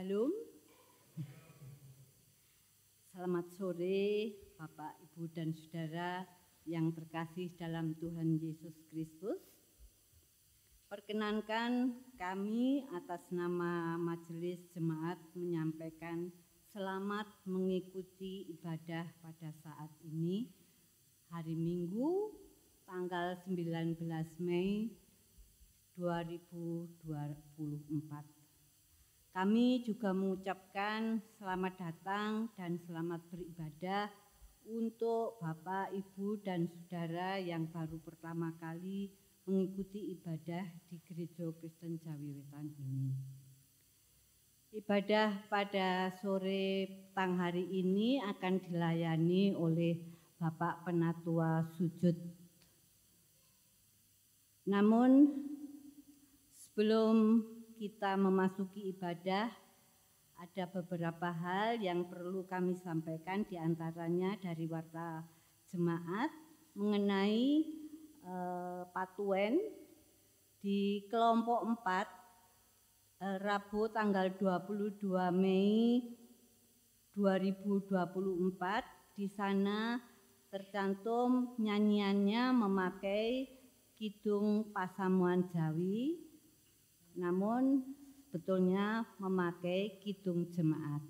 Shalom. Selamat sore Bapak, Ibu, dan Saudara yang terkasih dalam Tuhan Yesus Kristus. Perkenankan kami atas nama Majelis Jemaat menyampaikan selamat mengikuti ibadah pada saat ini, hari Minggu, tanggal 19 Mei 2024. Kami juga mengucapkan selamat datang dan selamat beribadah untuk Bapak, Ibu, dan Saudara yang baru pertama kali mengikuti ibadah di Gereja Kristen Jawi Wetan ini. Ibadah pada sore petang hari ini akan dilayani oleh Bapak Penatua Sujud. Namun sebelum kita memasuki ibadah, ada beberapa hal yang perlu kami sampaikan, diantaranya dari warta jemaat mengenai Patuen di kelompok 4 Rabu tanggal 22 Mei 2024. Di sana tercantum nyanyiannya memakai kidung Pasamuan Jawi, namun sebetulnya memakai kidung jemaat.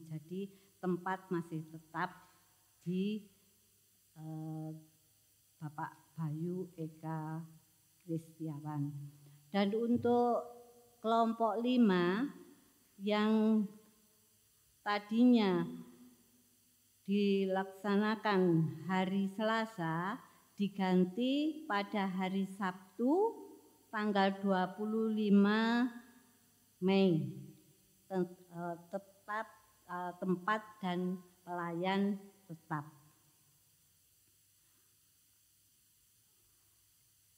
Jadi tempat masih tetap di Bapak Bayu Eka Kristiawan. Dan untuk kelompok 5 yang tadinya dilaksanakan hari Selasa diganti pada hari Sabtu tanggal 25 Mei, tetap tempat dan pelayan tetap.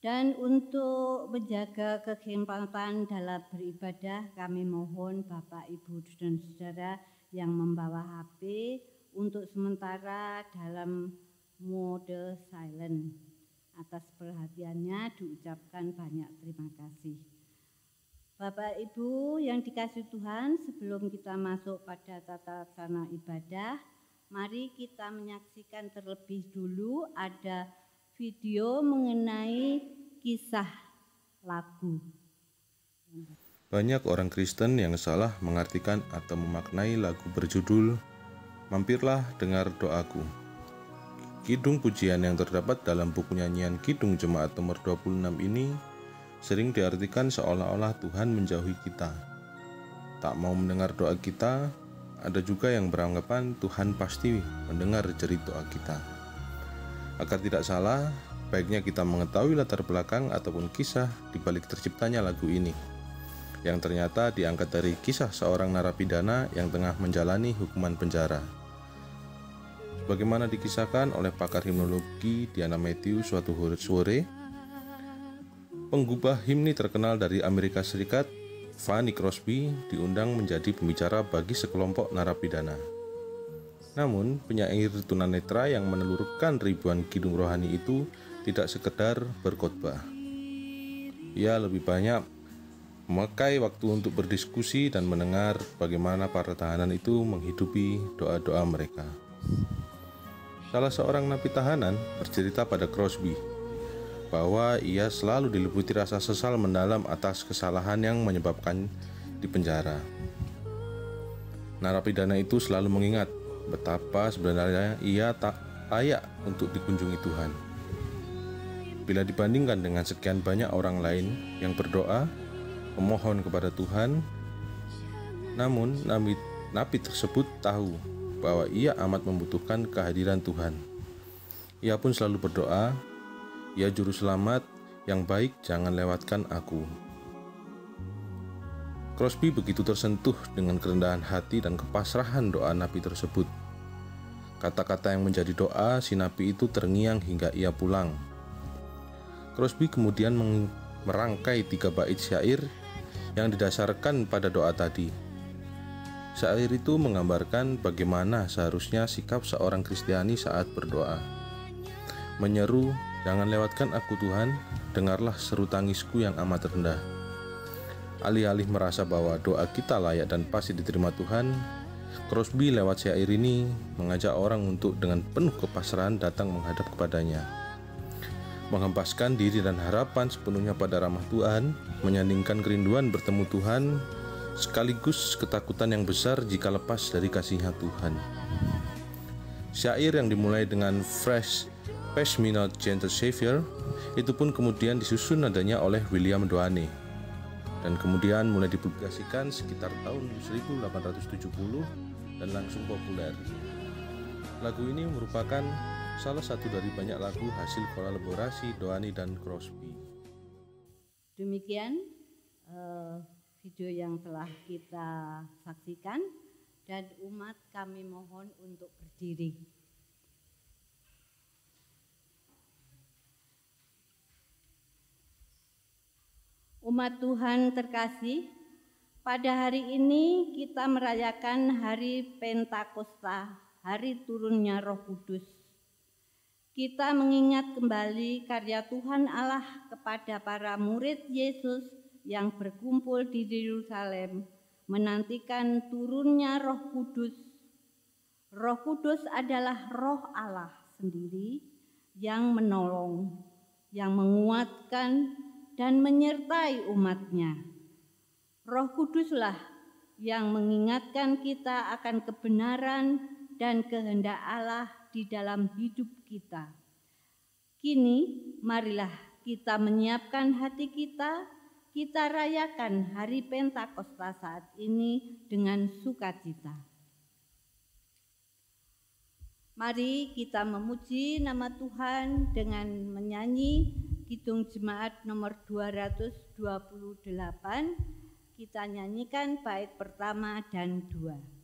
Dan untuk menjaga kegiatan dalam beribadah, kami mohon Bapak, Ibu, dan Saudara yang membawa HP untuk sementara dalam mode silent. Atas perhatiannya diucapkan banyak terima kasih. Bapak Ibu yang dikasihi Tuhan, sebelum kita masuk pada tata laksana ibadah, mari kita menyaksikan terlebih dulu ada video mengenai kisah lagu. Banyak orang Kristen yang salah mengartikan atau memaknai lagu berjudul "Mampirlah Dengar Doaku". Kidung pujian yang terdapat dalam buku nyanyian Kidung Jemaat nomor 26 ini sering diartikan seolah-olah Tuhan menjauhi kita, tak mau mendengar doa kita. Ada juga yang beranggapan Tuhan pasti mendengar jerit doa kita. Agar tidak salah, baiknya kita mengetahui latar belakang ataupun kisah di balik terciptanya lagu ini, yang ternyata diangkat dari kisah seorang narapidana yang tengah menjalani hukuman penjara. Bagaimana dikisahkan oleh pakar himnologi Diana Matthew suatu sore, penggubah himni terkenal dari Amerika Serikat, Fanny Crosby, diundang menjadi pembicara bagi sekelompok narapidana. Namun, penyair tunanetra yang menelurkan ribuan kidung rohani itu tidak sekedar berkhotbah. Ia lebih banyak memakai waktu untuk berdiskusi dan mendengar bagaimana para tahanan itu menghidupi doa-doa mereka. Salah seorang napi tahanan bercerita pada Crosby bahwa ia selalu diliputi rasa sesal mendalam atas kesalahan yang menyebabkan di penjara. Narapidana itu selalu mengingat betapa sebenarnya ia tak layak untuk dikunjungi Tuhan. Bila dibandingkan dengan sekian banyak orang lain yang berdoa, memohon kepada Tuhan, namun napi tersebut tahu bahwa ia amat membutuhkan kehadiran Tuhan. Ia pun selalu berdoa, "Ya Juru Selamat yang baik, jangan lewatkan aku." Crosby begitu tersentuh dengan kerendahan hati dan kepasrahan doa napi tersebut. Kata-kata yang menjadi doa si napi itu terngiang hingga ia pulang. Crosby kemudian merangkai 3 bait syair yang didasarkan pada doa tadi. Syair itu menggambarkan bagaimana seharusnya sikap seorang Kristiani saat berdoa. Menyeru, "Jangan lewatkan aku Tuhan, dengarlah seru tangisku yang amat rendah. Alih-alih merasa bahwa doa kita layak dan pasti diterima Tuhan, Crosby lewat syair ini mengajak orang untuk dengan penuh kepasrahan datang menghadap kepadanya, menghempaskan diri dan harapan sepenuhnya pada ramah Tuhan, menyandingkan kerinduan bertemu Tuhan, sekaligus ketakutan yang besar jika lepas dari kasih-Nya Tuhan. Syair yang dimulai dengan phrase "Pass me not gentle Savior" itu pun kemudian disusun nadanya oleh William Doane, dan kemudian mulai dipublikasikan sekitar tahun 1870 dan langsung populer. Lagu ini merupakan salah satu dari banyak lagu hasil kolaborasi Doane dan Crosby. Demikian video yang telah kita saksikan, dan umat kami mohon untuk berdiri. Umat Tuhan terkasih, pada hari ini kita merayakan hari Pentakosta, hari turunnya Roh Kudus. Kita mengingat kembali karya Tuhan Allah kepada para murid Yesus yang berkumpul di Yerusalem, menantikan turunnya Roh Kudus. Roh Kudus adalah Roh Allah sendiri yang menolong, yang menguatkan, dan menyertai umat-Nya. Roh Kuduslah yang mengingatkan kita akan kebenaran dan kehendak Allah di dalam hidup kita. Kini, marilah kita menyiapkan hati kita rayakan hari Pentakosta saat ini dengan sukacita. Mari kita memuji nama Tuhan dengan menyanyi Kidung Jemaat nomor 228. Kita nyanyikan bait pertama dan 2.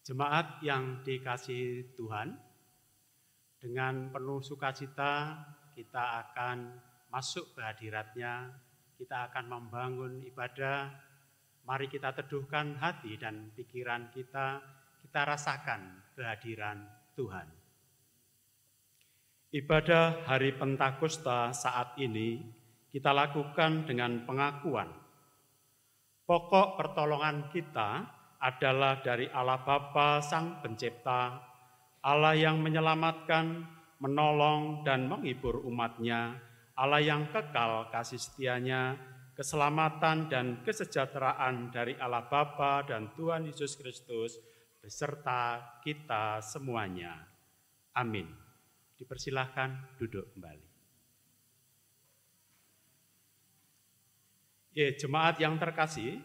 Jemaat yang dikasihi Tuhan, dengan penuh sukacita kita akan masuk ke hadirat-Nya, kita akan membangun ibadah. Mari kita teduhkan hati dan pikiran kita rasakan kehadiran Tuhan. Ibadah hari Pentakosta saat ini kita lakukan dengan pengakuan. Pokok pertolongan kita adalah dari Allah Bapa Sang Pencipta, Allah yang menyelamatkan, menolong, dan menghibur umat-Nya, Allah yang kekal kasih setia-Nya, keselamatan dan kesejahteraan dari Allah Bapa dan Tuhan Yesus Kristus beserta kita semuanya. Amin. Dipersilahkan duduk kembali. Jemaat yang terkasih,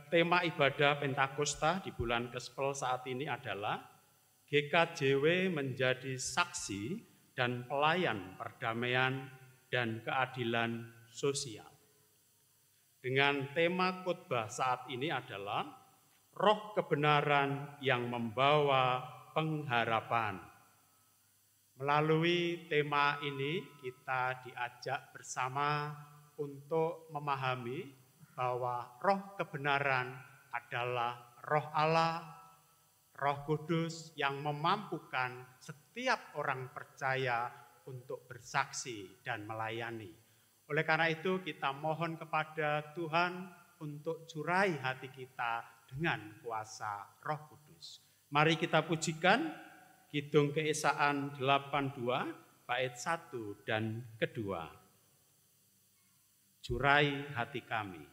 tema ibadah Pentakosta di bulan Kespel saat ini adalah GKJW menjadi saksi dan pelayan perdamaian dan keadilan sosial. Dengan tema khotbah saat ini adalah roh kebenaran yang membawa pengharapan. Melalui tema ini kita diajak bersama untuk memahami bahwa roh kebenaran adalah roh Allah, Roh Kudus yang memampukan setiap orang percaya untuk bersaksi dan melayani. Oleh karena itu kita mohon kepada Tuhan untuk curai hati kita dengan kuasa Roh Kudus. Mari kita pujikan Kidung Keesaan 82 bait 1 dan kedua. Curai hati kami.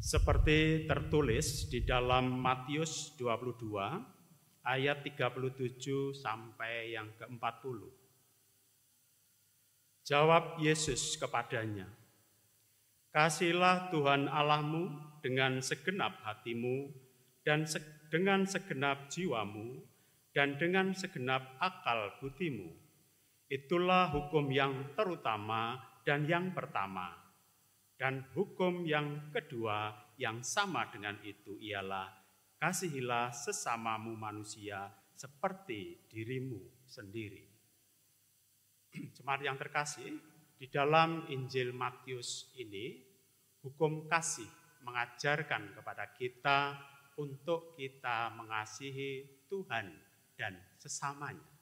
Seperti tertulis di dalam Matius 22 ayat 37 sampai yang ke-40. Jawab Yesus kepadanya, "Kasihilah Tuhan Allahmu dengan segenap hatimu dan dengan segenap jiwamu dan dengan segenap akal budimu. Itulah hukum yang terutama dan yang pertama. Dan hukum yang kedua yang sama dengan itu ialah kasihilah sesamamu manusia seperti dirimu sendiri." Jemaat yang terkasih, di dalam Injil Matius ini, hukum kasih mengajarkan kepada kita untuk kita mengasihi Tuhan dan sesamanya.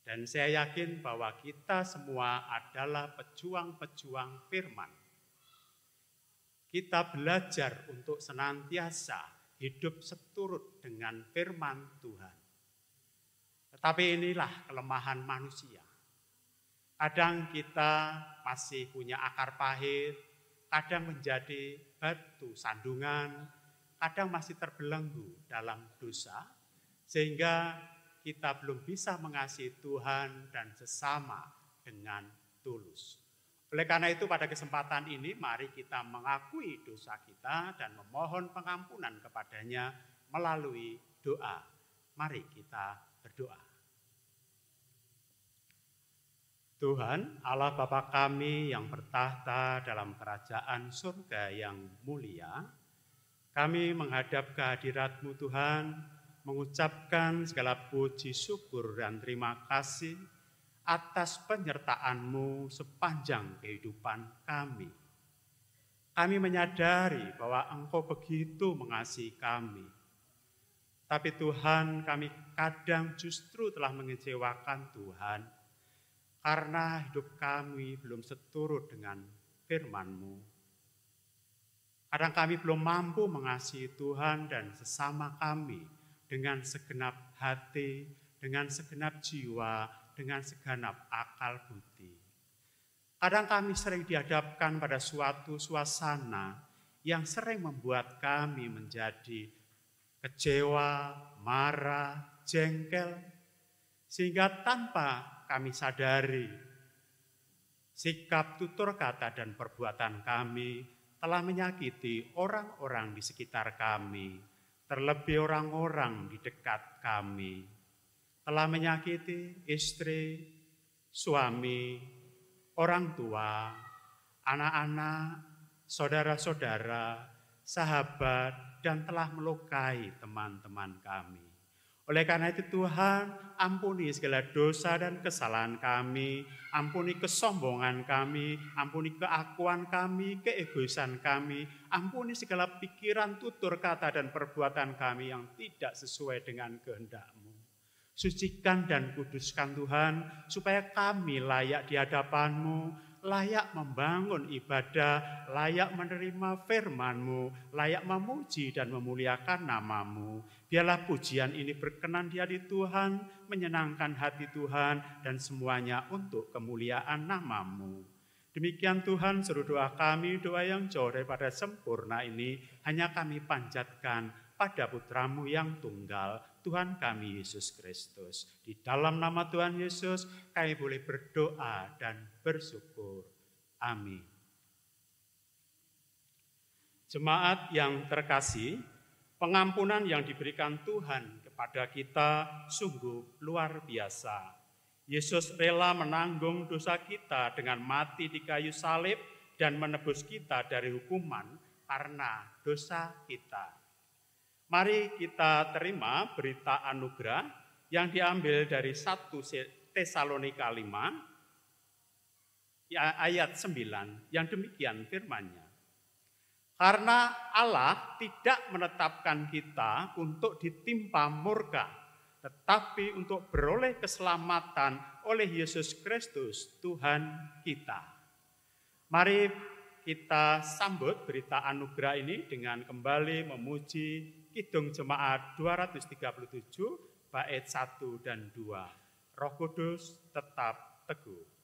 Dan saya yakin bahwa kita semua adalah pejuang-pejuang firman. Kita belajar untuk senantiasa hidup seturut dengan firman Tuhan. Tetapi inilah kelemahan manusia. Kadang kita masih punya akar pahit, kadang menjadi batu sandungan, kadang masih terbelenggu dalam dosa, sehingga kita belum bisa mengasihi Tuhan dan sesama dengan tulus. Oleh karena itu pada kesempatan ini mari kita mengakui dosa kita dan memohon pengampunan kepadanya melalui doa. Mari kita berdoa. Tuhan, Allah Bapa kami yang bertahta dalam kerajaan surga yang mulia, kami menghadap kehadirat-Mu Tuhan, mengucapkan segala puji syukur dan terima kasih atas penyertaan-Mu sepanjang kehidupan kami. Kami menyadari bahwa Engkau begitu mengasihi kami. Tapi Tuhan, kami kadang justru telah mengecewakan Tuhan, karena hidup kami belum seturut dengan firman-Mu. Kadang kami belum mampu mengasihi Tuhan dan sesama kami dengan segenap hati, dengan segenap jiwa, dengan segenap akal budi. Kadang kami sering dihadapkan pada suatu suasana yang sering membuat kami menjadi kecewa, marah, jengkel, sehingga tanpa kami sadari, sikap tutur kata dan perbuatan kami telah menyakiti orang-orang di sekitar kami, terlebih orang-orang di dekat kami. Telah menyakiti istri, suami, orang tua, anak-anak, saudara-saudara, sahabat, dan telah melukai teman-teman kami. Oleh karena itu Tuhan, ampuni segala dosa dan kesalahan kami, ampuni kesombongan kami, ampuni keakuan kami, keegoisan kami, ampuni segala pikiran, tutur kata, dan perbuatan kami yang tidak sesuai dengan kehendak-Mu. Sucikan dan kuduskan Tuhan, supaya kami layak di hadapan-Mu, layak membangun ibadah, layak menerima firman-Mu, layak memuji dan memuliakan nama-Mu. Biarlah pujian ini berkenan di hati Tuhan, menyenangkan hati Tuhan, dan semuanya untuk kemuliaan nama-Mu. Demikian Tuhan, seluruh doa kami, doa yang jauh daripada sempurna ini, hanya kami panjatkan pada Putra-Mu yang tunggal, Tuhan kami Yesus Kristus. Di dalam nama Tuhan Yesus, kami boleh berdoa dan bersyukur. Amin. Jemaat yang terkasih, pengampunan yang diberikan Tuhan kepada kita sungguh luar biasa. Yesus rela menanggung dosa kita dengan mati di kayu salib dan menebus kita dari hukuman karena dosa kita. Mari kita terima berita anugerah yang diambil dari 1 Tesalonika 5 ayat 9 yang demikian firman-Nya. Karena Allah tidak menetapkan kita untuk ditimpa murka, tetapi untuk beroleh keselamatan oleh Yesus Kristus Tuhan kita. Mari kita sambut berita anugerah ini dengan kembali memuji Kidung Jemaat 237 bait 1 dan 2. Roh Kudus tetap teguh.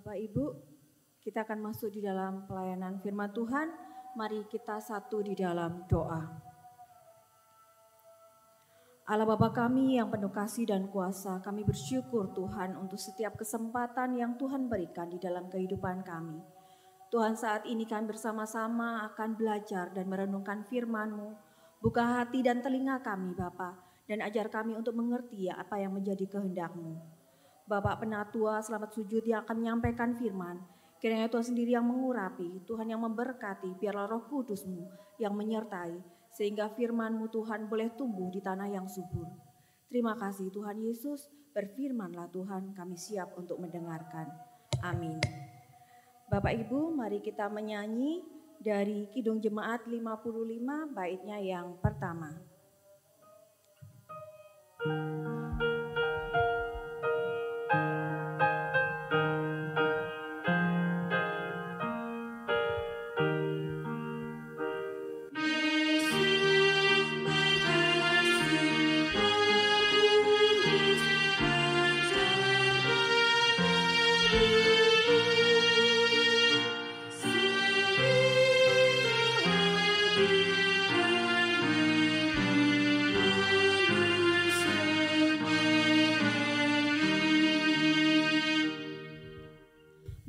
Bapak Ibu, kita akan masuk di dalam pelayanan firman Tuhan. Mari kita satu di dalam doa. Allah Bapa kami yang penuh kasih dan kuasa, kami bersyukur Tuhan untuk setiap kesempatan yang Tuhan berikan di dalam kehidupan kami. Tuhan, saat ini kami bersama-sama akan belajar dan merenungkan firman-Mu. Buka hati dan telinga kami Bapa, dan ajar kami untuk mengerti apa yang menjadi kehendak-Mu. Bapak Penatua selamat sujud yang akan menyampaikan firman. Kiranya Tuhan sendiri yang mengurapi, Tuhan yang memberkati, biarlah Roh Kudus-Mu yang menyertai, sehingga firman-Mu Tuhan boleh tumbuh di tanah yang subur. Terima kasih Tuhan Yesus, berfirmanlah Tuhan, kami siap untuk mendengarkan. Amin. Bapak Ibu, mari kita menyanyi dari Kidung Jemaat 55 baitnya yang pertama.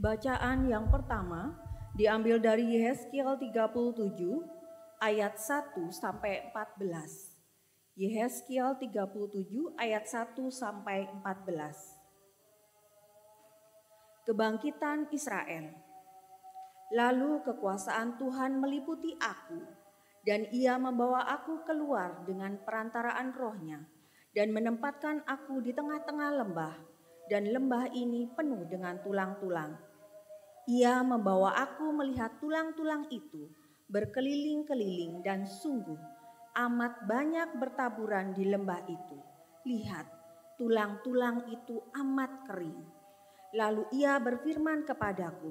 Bacaan yang pertama diambil dari Yehezkiel 37 ayat 1 sampai 14. Yehezkiel 37 ayat 1 sampai 14. Kebangkitan Israel. Lalu kekuasaan Tuhan meliputi aku, dan Ia membawa aku keluar dengan perantaraan Roh-Nya dan menempatkan aku di tengah-tengah lembah, dan lembah ini penuh dengan tulang-tulang. Ia membawa aku melihat tulang-tulang itu berkeliling-keliling dan sungguh amat banyak bertaburan di lembah itu. Lihat, tulang-tulang itu amat kering. Lalu ia berfirman kepadaku,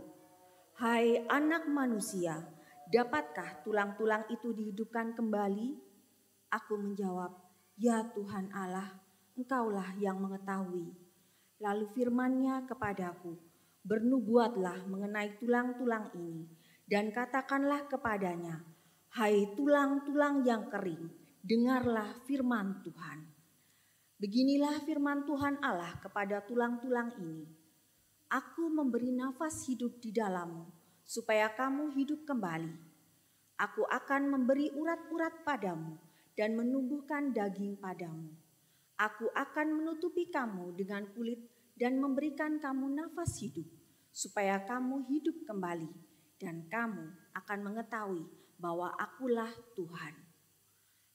"Hai anak manusia, dapatkah tulang-tulang itu dihidupkan kembali?" Aku menjawab, "Ya Tuhan Allah, Engkaulah yang mengetahui." Lalu firman-Nya kepadaku, "Bernubuatlah mengenai tulang-tulang ini, dan katakanlah kepadanya, hai tulang-tulang yang kering, dengarlah firman Tuhan. Beginilah firman Tuhan Allah kepada tulang-tulang ini. Aku memberi nafas hidup di dalammu, supaya kamu hidup kembali. Aku akan memberi urat-urat padamu, dan menumbuhkan daging padamu. Aku akan menutupi kamu dengan kulit, dan memberikan kamu nafas hidup, supaya kamu hidup kembali, dan kamu akan mengetahui bahwa akulah Tuhan."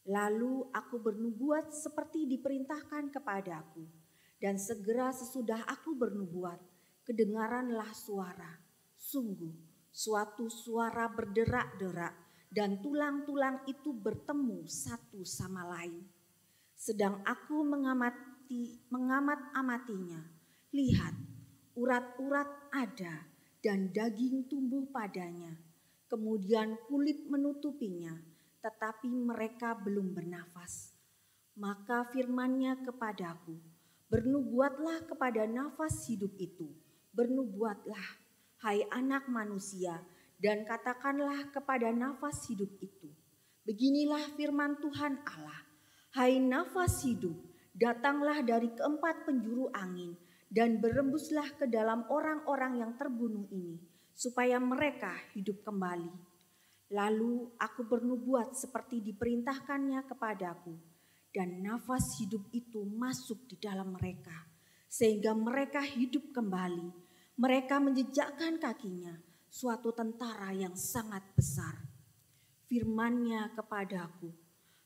Lalu aku bernubuat seperti diperintahkan kepadaku, dan segera sesudah aku bernubuat, kedengaranlah suara, sungguh suatu suara berderak-derak, dan tulang-tulang itu bertemu satu sama lain. Sedang aku mengamat-amatinya, lihat, urat-urat ada dan daging tumbuh padanya. Kemudian kulit menutupinya, tetapi mereka belum bernafas. Maka firman-Nya kepadaku, "Bernubuatlah kepada nafas hidup itu. Bernubuatlah, hai anak manusia, dan katakanlah kepada nafas hidup itu. Beginilah firman Tuhan Allah, hai nafas hidup, datanglah dari keempat penjuru angin, dan berembuslah ke dalam orang-orang yang terbunuh ini, supaya mereka hidup kembali." Lalu aku bernubuat seperti diperintahkannya kepadaku, dan nafas hidup itu masuk di dalam mereka, sehingga mereka hidup kembali. Mereka menjejakkan kakinya, suatu tentara yang sangat besar. Firman-Nya kepadaku,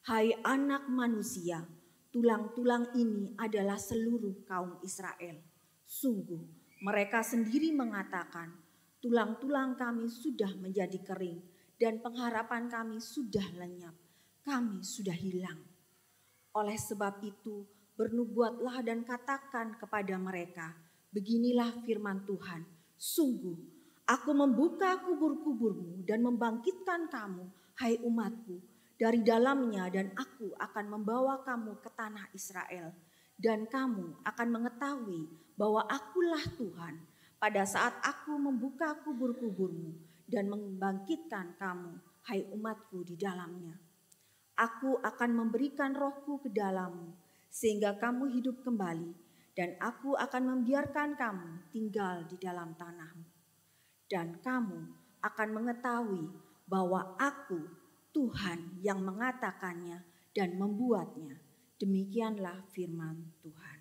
"Hai anak manusia, tulang-tulang ini adalah seluruh kaum Israel. Sungguh, mereka sendiri mengatakan, tulang-tulang kami sudah menjadi kering dan pengharapan kami sudah lenyap. Kami sudah hilang. Oleh sebab itu, bernubuatlah dan katakan kepada mereka, beginilah firman Tuhan, sungguh, aku membuka kubur-kuburmu dan membangkitkan kamu, hai umatku, dari dalamnya, dan aku akan membawa kamu ke tanah Israel. Dan kamu akan mengetahui bahwa akulah Tuhan pada saat aku membuka kubur-kuburmu dan membangkitkan kamu, hai umatku, di dalamnya. Aku akan memberikan rohku ke dalammu, sehingga kamu hidup kembali, dan aku akan membiarkan kamu tinggal di dalam tanahmu. Dan kamu akan mengetahui bahwa Aku, Tuhan yang mengatakannya dan membuatnya. Demikianlah firman Tuhan.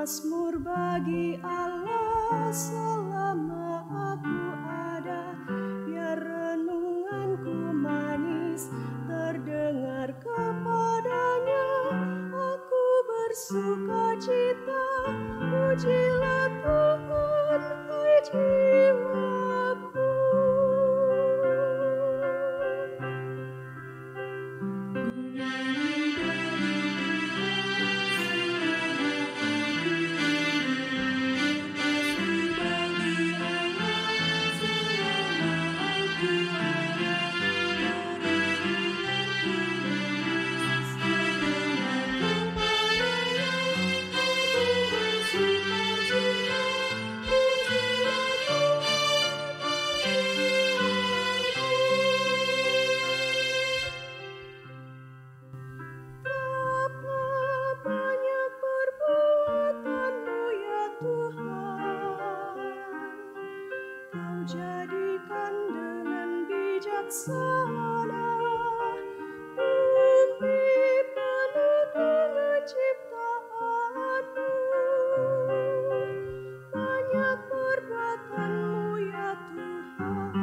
Mazmur bagi Allah selama aku ada, biar renunganku manis terdengar kepadanya. Aku bersuka cita, pujilah Tuhan, hai jiwaku. Jadikan dengan bijaksana bumi penuh dengan ciptaanmu. Banyak perbuatanmu ya Tuhan.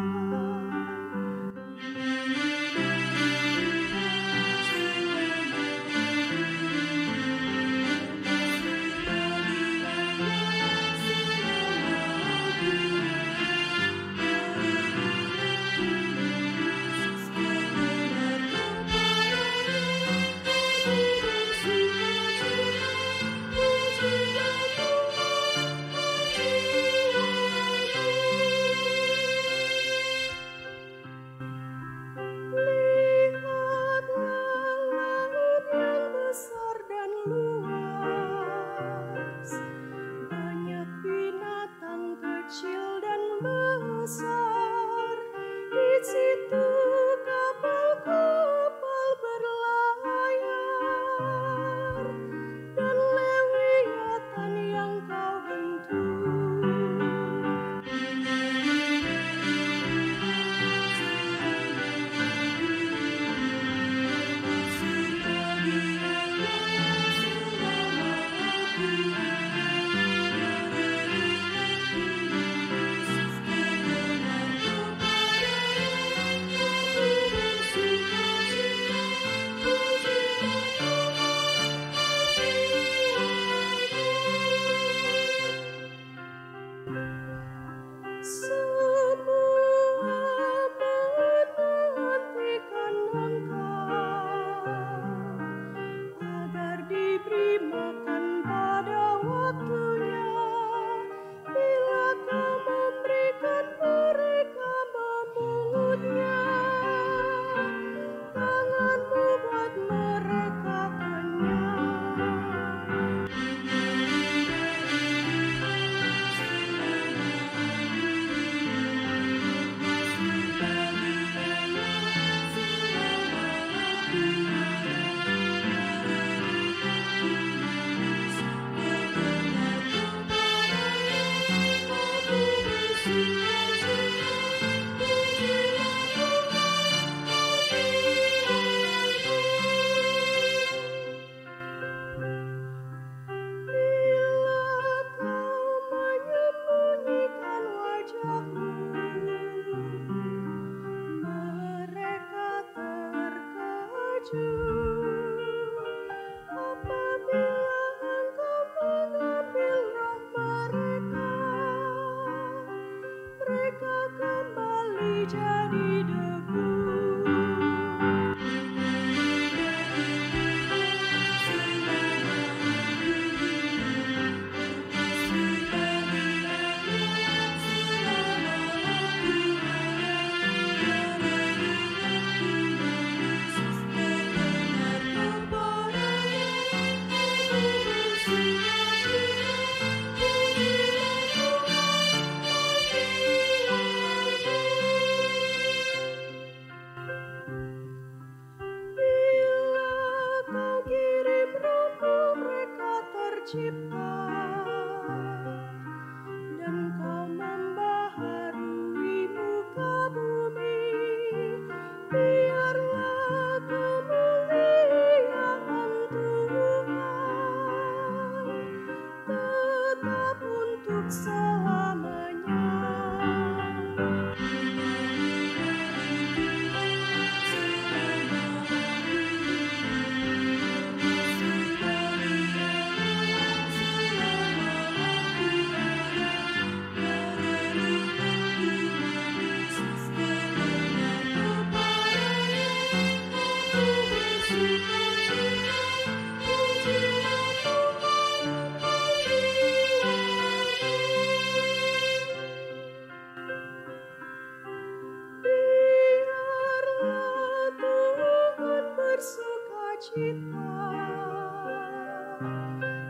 cipta.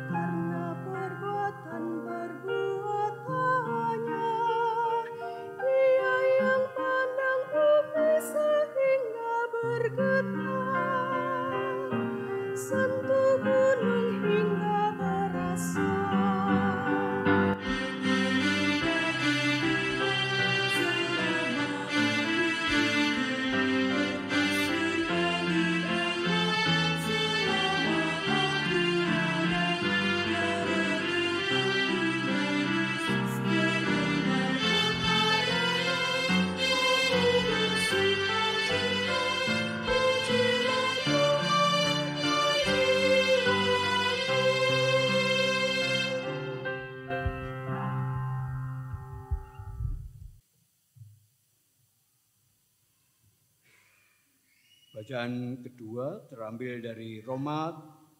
Karena perbuatan-perbuatannya, Dia yang pandang bumi sehingga bergetar, sentuh gunung hingga berasa. Bacaan kedua terambil dari Roma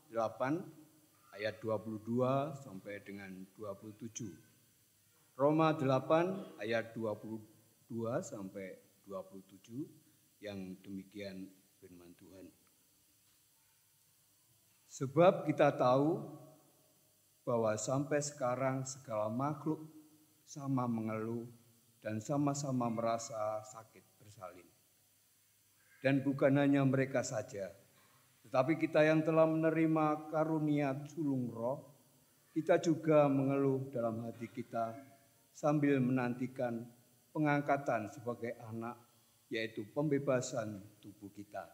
8 ayat 22 sampai dengan 27. Roma 8 ayat 22 sampai 27 yang demikian firman Tuhan. Sebab kita tahu bahwa sampai sekarang segala makhluk sama mengeluh dan sama-sama merasa sakit bersalin. Dan bukan hanya mereka saja, tetapi kita yang telah menerima karunia sulung roh, kita juga mengeluh dalam hati kita sambil menantikan pengangkatan sebagai anak, yaitu pembebasan tubuh kita.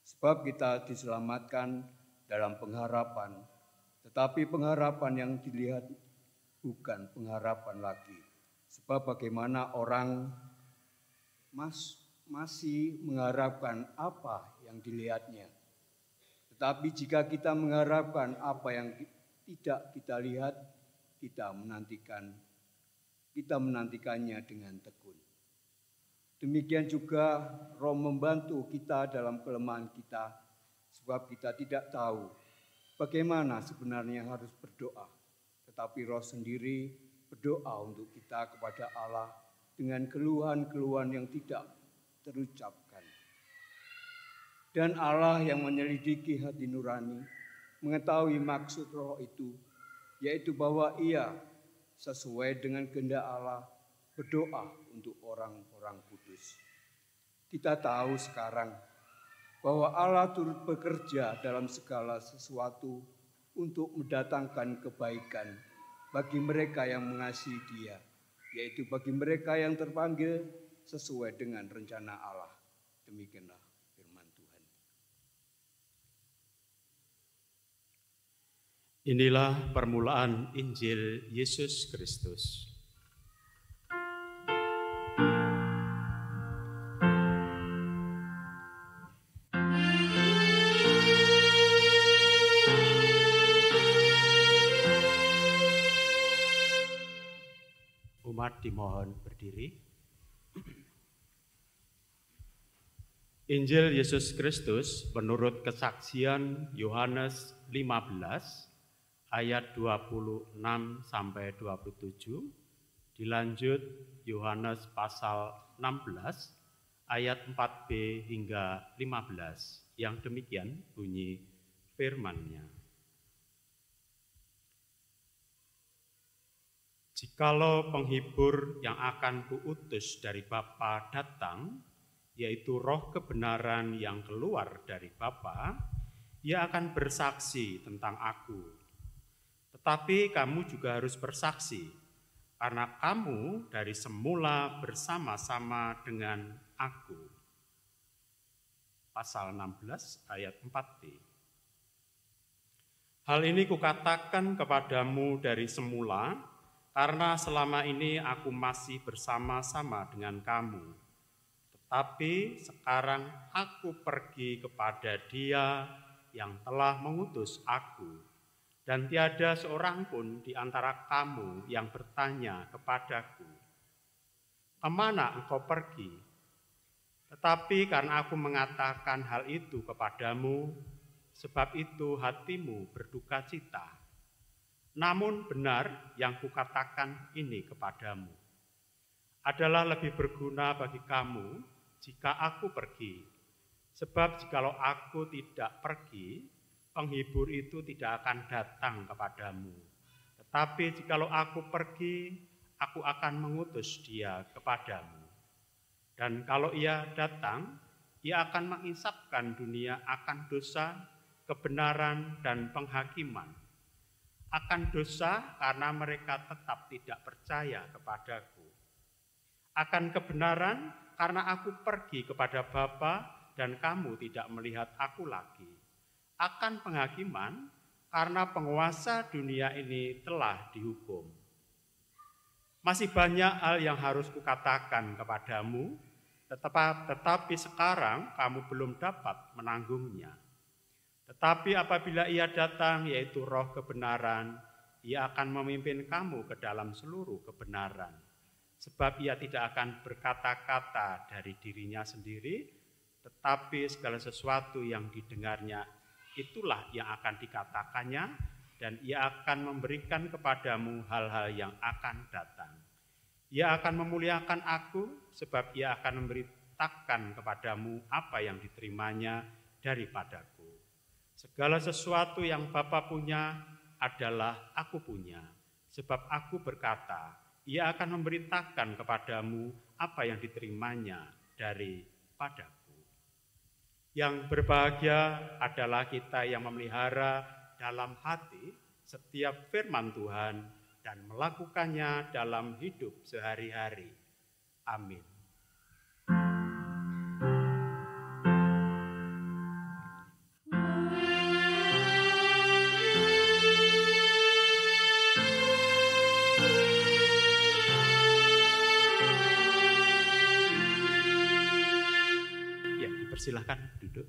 Sebab kita diselamatkan dalam pengharapan, tetapi pengharapan yang dilihat bukan pengharapan lagi. Sebab bagaimana orang masih mengharapkan apa yang dilihatnya. Tetapi jika kita mengharapkan apa yang tidak kita lihat, kita menantikannya dengan tekun. Demikian juga Roh membantu kita dalam kelemahan kita, sebab kita tidak tahu bagaimana sebenarnya harus berdoa. Tetapi Roh sendiri berdoa untuk kita kepada Allah dengan keluhan-keluhan yang tidak terucapkan. Dan Allah yang menyelidiki hati nurani mengetahui maksud Roh itu, yaitu bahwa Ia sesuai dengan kehendak Allah berdoa untuk orang-orang kudus. Kita tahu sekarang bahwa Allah turut bekerja dalam segala sesuatu untuk mendatangkan kebaikan bagi mereka yang mengasihi Dia, yaitu bagi mereka yang terpanggil sesuai dengan rencana Allah. Demikianlah firman Tuhan. Inilah permulaan Injil Yesus Kristus. Umat dimohon berdiri. Injil Yesus Kristus menurut kesaksian Yohanes 15 ayat 26 sampai 27, dilanjut Yohanes pasal 16 ayat 4b hingga 15, yang demikian bunyi firman-Nya. Jikalau penghibur yang akan kuutus dari Bapa datang, yaitu Roh kebenaran yang keluar dari Bapa, Ia akan bersaksi tentang Aku. Tetapi kamu juga harus bersaksi, karena kamu dari semula bersama-sama dengan Aku. Pasal 16 ayat 4b. Hal ini kukatakan kepadamu dari semula, karena selama ini Aku masih bersama-sama dengan kamu. Tetapi sekarang Aku pergi kepada Dia yang telah mengutus Aku, dan tiada seorang pun di antara kamu yang bertanya kepadaku, "Kemana engkau pergi?" Tetapi karena Aku mengatakan hal itu kepadamu, sebab itu hatimu berduka cita. Namun benar yang kukatakan ini kepadamu adalah lebih berguna bagi kamu jika Aku pergi. Sebab jikalau aku tidak pergi, penghibur itu tidak akan datang kepadamu. Tetapi jikalau aku pergi, aku akan mengutus dia kepadamu. Dan kalau ia datang, ia akan mengisapkan dunia akan dosa, kebenaran, dan penghakiman. Akan dosa karena mereka tetap tidak percaya kepadaku. Akan kebenaran karena aku pergi kepada Bapa dan kamu tidak melihat aku lagi. Akan penghakiman karena penguasa dunia ini telah dihukum. Masih banyak hal yang harus kukatakan kepadamu, tetapi sekarang kamu belum dapat menanggungnya. Tetapi apabila ia datang, yaitu Roh kebenaran, ia akan memimpin kamu ke dalam seluruh kebenaran. Sebab ia tidak akan berkata-kata dari dirinya sendiri, tetapi segala sesuatu yang didengarnya itulah yang akan dikatakannya, dan ia akan memberikan kepadamu hal-hal yang akan datang. Ia akan memuliakan aku, sebab ia akan memberitakan kepadamu apa yang diterimanya daripadaku. Segala sesuatu yang Bapa punya adalah aku punya, sebab aku berkata, ia akan memberitakan kepadamu apa yang diterimanya daripadaku. Yang berbahagia adalah kita yang memelihara dalam hati setiap firman Tuhan dan melakukannya dalam hidup sehari-hari. Amin. Silakan duduk.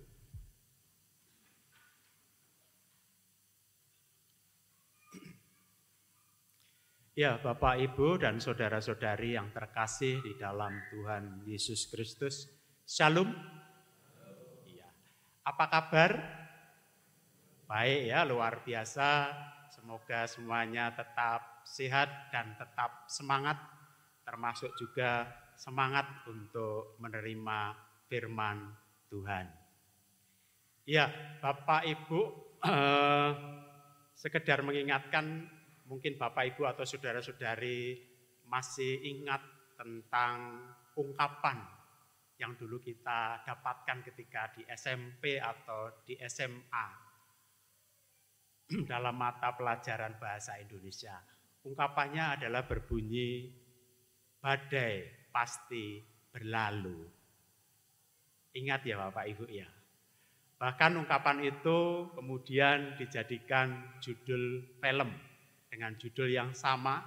Ya, Bapak, Ibu, dan saudara-saudari yang terkasih di dalam Tuhan Yesus Kristus, Shalom. Ya. Apa kabar? Baik ya, luar biasa. Semoga semuanya tetap sehat dan tetap semangat, termasuk juga semangat untuk menerima firman Tuhan. Ya, Bapak Ibu, sekedar mengingatkan, mungkin Bapak Ibu atau saudara-saudari masih ingat tentang ungkapan yang dulu kita dapatkan ketika di SMP atau di SMA dalam mata pelajaran bahasa Indonesia. Ungkapannya adalah berbunyi, badai pasti berlalu. Ingat ya Bapak Ibu ya. Bahkan ungkapan itu kemudian dijadikan judul film dengan judul yang sama,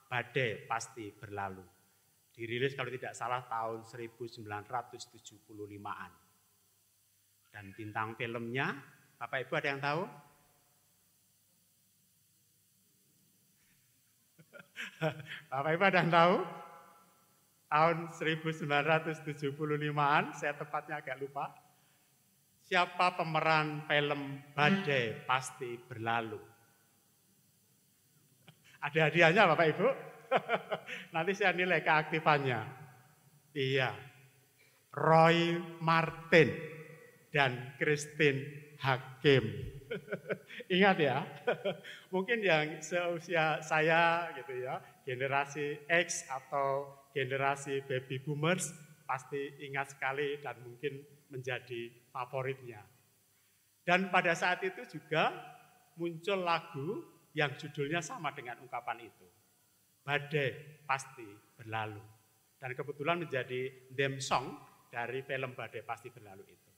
Badai Pasti Berlalu. Dirilis kalau tidak salah tahun 1975-an. Dan bintang filmnya, Bapak Ibu ada yang tahu? Bapak Ibu ada yang tahu? Tahun 1975-an, saya tepatnya agak lupa. Siapa pemeran film Badai Pasti Berlalu? Ada hadiahnya Bapak Ibu? Nanti saya nilai keaktifannya. Iya, Roy Martin dan Christine Hakim. Ingat ya, mungkin yang seusia saya gitu ya, generasi X atau generasi baby boomers pasti ingat sekali dan mungkin menjadi favoritnya. Dan pada saat itu juga muncul lagu yang judulnya sama dengan ungkapan itu. Badai Pasti Berlalu. Dan kebetulan menjadi theme song dari film Badai Pasti Berlalu itu.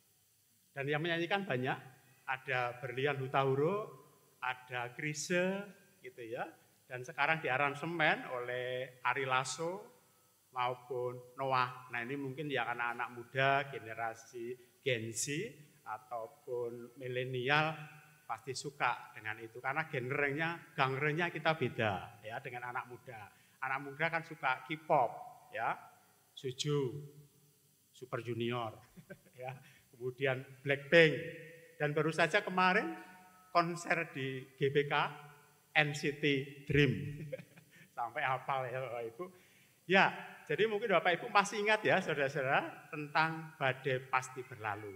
Dan yang menyanyikan banyak, ada Berlian Hutauro, ada Chrisye gitu ya. Dan sekarang diaransemen oleh Ari Lasso maupun Noah. Nah ini mungkin yang anak-anak muda, generasi Gen Z ataupun milenial pasti suka dengan itu. Karena genrenya kita beda ya dengan anak muda. Anak muda kan suka K-pop ya, Suju, Super Junior ya, kemudian Blackpink. Dan baru saja kemarin konser di GBK NCT Dream. Sampai hafal ya Bapak Ibu. Ya, jadi mungkin Bapak Ibu masih ingat ya saudara-saudara tentang badai pasti berlalu.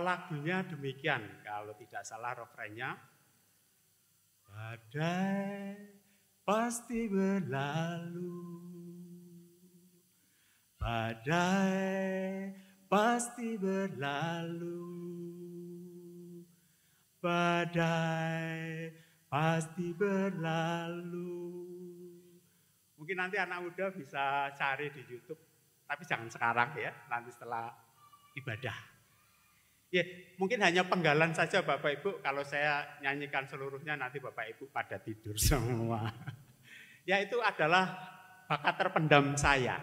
Lagunya demikian, kalau tidak salah refrennya. Badai pasti berlalu, badai pasti berlalu, badai pasti berlalu. Mungkin nanti anak muda bisa cari di YouTube, tapi jangan sekarang ya, nanti setelah ibadah. Ya, mungkin hanya penggalan saja Bapak Ibu, kalau saya nyanyikan seluruhnya nanti Bapak Ibu pada tidur semua. Ya itu adalah bakat terpendam saya,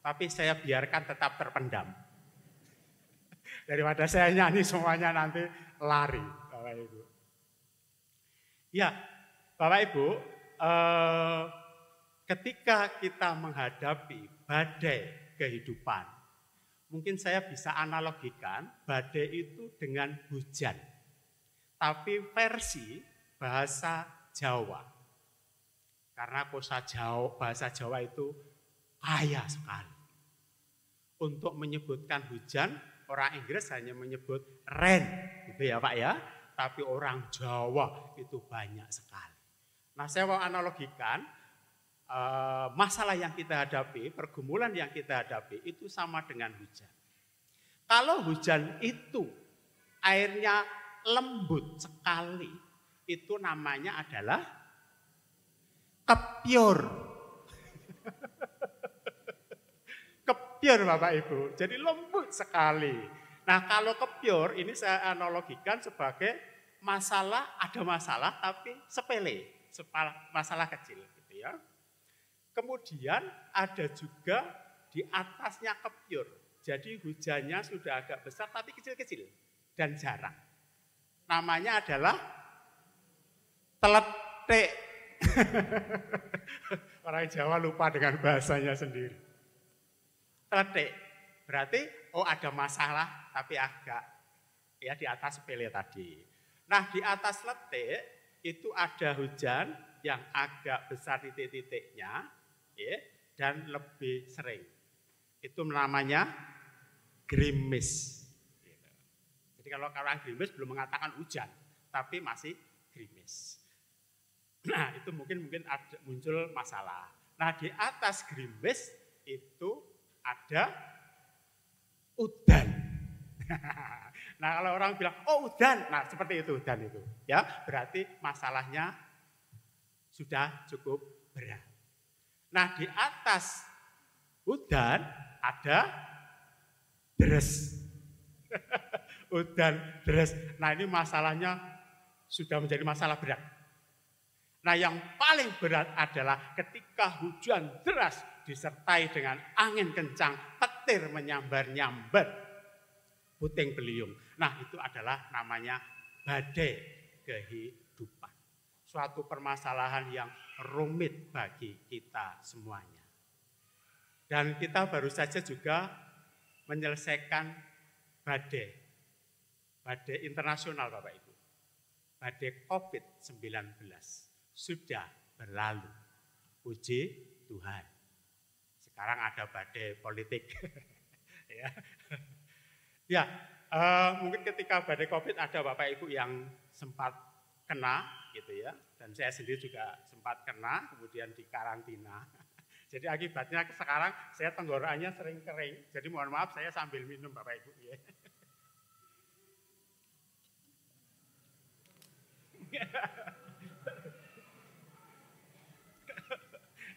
tapi saya biarkan tetap terpendam. Daripada saya nyanyi semuanya nanti lari Bapak Ibu. Ya Bapak Ibu, ketika kita menghadapi badai kehidupan, mungkin saya bisa analogikan badai itu dengan hujan. Tapi versi bahasa Jawa. Karena bahasa Jawa itu kaya sekali. Untuk menyebutkan hujan, orang Inggris hanya menyebut rain, gitu ya Pak ya. Tapi orang Jawa itu banyak sekali. Nah saya mau analogikan, masalah yang kita hadapi, pergumulan yang kita hadapi itu sama dengan hujan. Kalau hujan itu airnya lembut sekali, itu namanya adalah kepyur. Kepyur Bapak Ibu, jadi lembut sekali. Nah kalau kepyur ini saya analogikan sebagai ada masalah tapi sepele, masalah kecil gitu ya. Kemudian ada juga di atasnya kepyur. Jadi hujannya sudah agak besar tapi kecil-kecil dan jarang. Namanya adalah teletik. Orang Jawa lupa dengan bahasanya sendiri. Teletik. Berarti ada masalah tapi agak ya di atas sepele tadi. Nah di atas letik itu ada hujan yang agak besar titik-titiknya. Dan lebih sering. Itu namanya gerimis. Jadi kalau orang gerimis belum mengatakan hujan, tapi masih gerimis. Nah itu mungkin ada, muncul masalah. Nah di atas gerimis itu ada udan. Nah kalau orang bilang, oh udan, nah seperti itu udan itu. Ya berarti masalahnya sudah cukup berat. Nah di atas udan ada deres. Udan deres. Nah ini masalahnya sudah menjadi masalah berat. Nah yang paling berat adalah ketika hujan deras disertai dengan angin kencang, petir menyambar-nyambar puting beliung. Nah itu adalah namanya badai kehidupan. Suatu permasalahan yang rumit bagi kita semuanya. Dan kita baru saja juga menyelesaikan badai internasional Bapak Ibu. Badai COVID-19 sudah berlalu. Puji Tuhan. Sekarang ada badai politik. Ya, mungkin ketika badai COVID ada Bapak Ibu yang sempat kena gitu ya, dan saya sendiri juga sempat kena, kemudian dikarantina. Jadi akibatnya sekarang saya tenggorokannya sering kering. Jadi mohon maaf saya sambil minum Bapak Ibu ya.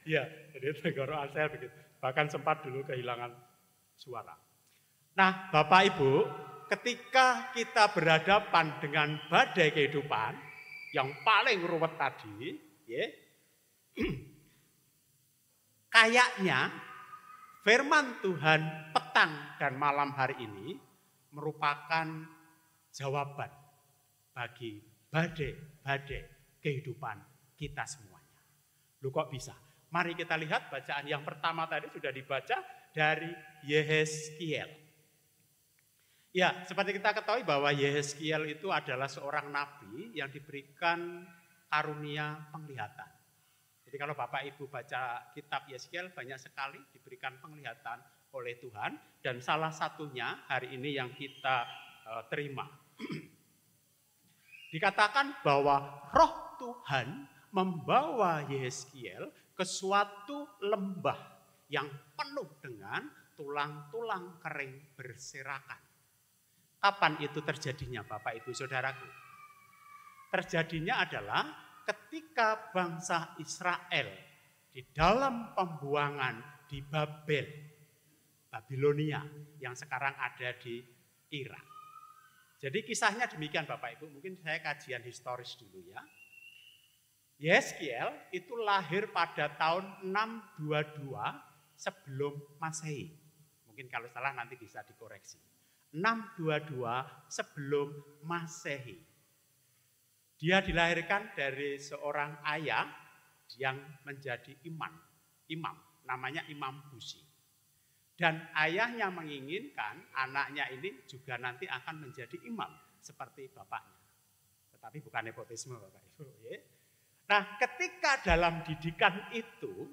Ya, jadi tenggorokan saya begitu. Bahkan sempat dulu kehilangan suara. Nah, Bapak Ibu, ketika kita berhadapan dengan badai kehidupan yang paling ruwet tadi, ya, kayaknya firman Tuhan petang dan malam hari ini merupakan jawaban bagi badai-badai kehidupan kita semuanya. Loh kok bisa? Mari kita lihat bacaan yang pertama tadi sudah dibaca dari Yehezkiel. Ya, seperti kita ketahui bahwa Yehezkiel itu adalah seorang nabi yang diberikan karunia penglihatan. Jadi kalau Bapak Ibu baca kitab Yehezkiel banyak sekali diberikan penglihatan oleh Tuhan, dan salah satunya hari ini yang kita terima. Dikatakan bahwa roh Tuhan membawa Yehezkiel ke suatu lembah yang penuh dengan tulang-tulang kering berserakan. Kapan itu terjadinya Bapak Ibu Saudaraku? Terjadinya adalah ketika bangsa Israel di dalam pembuangan di Babilonia yang sekarang ada di Irak. Jadi kisahnya demikian Bapak Ibu, mungkin saya kajian historis dulu ya. Yehezkiel itu lahir pada tahun 622 sebelum Masehi. Mungkin kalau salah nanti bisa dikoreksi. 622 sebelum Masehi. Dia dilahirkan dari seorang ayah yang menjadi imam, namanya Imam Buzi. Dan ayahnya menginginkan anaknya ini juga nanti akan menjadi imam seperti bapaknya. Tetapi bukan nepotisme Bapak Ibu. Ya. Nah, ketika dalam didikan itu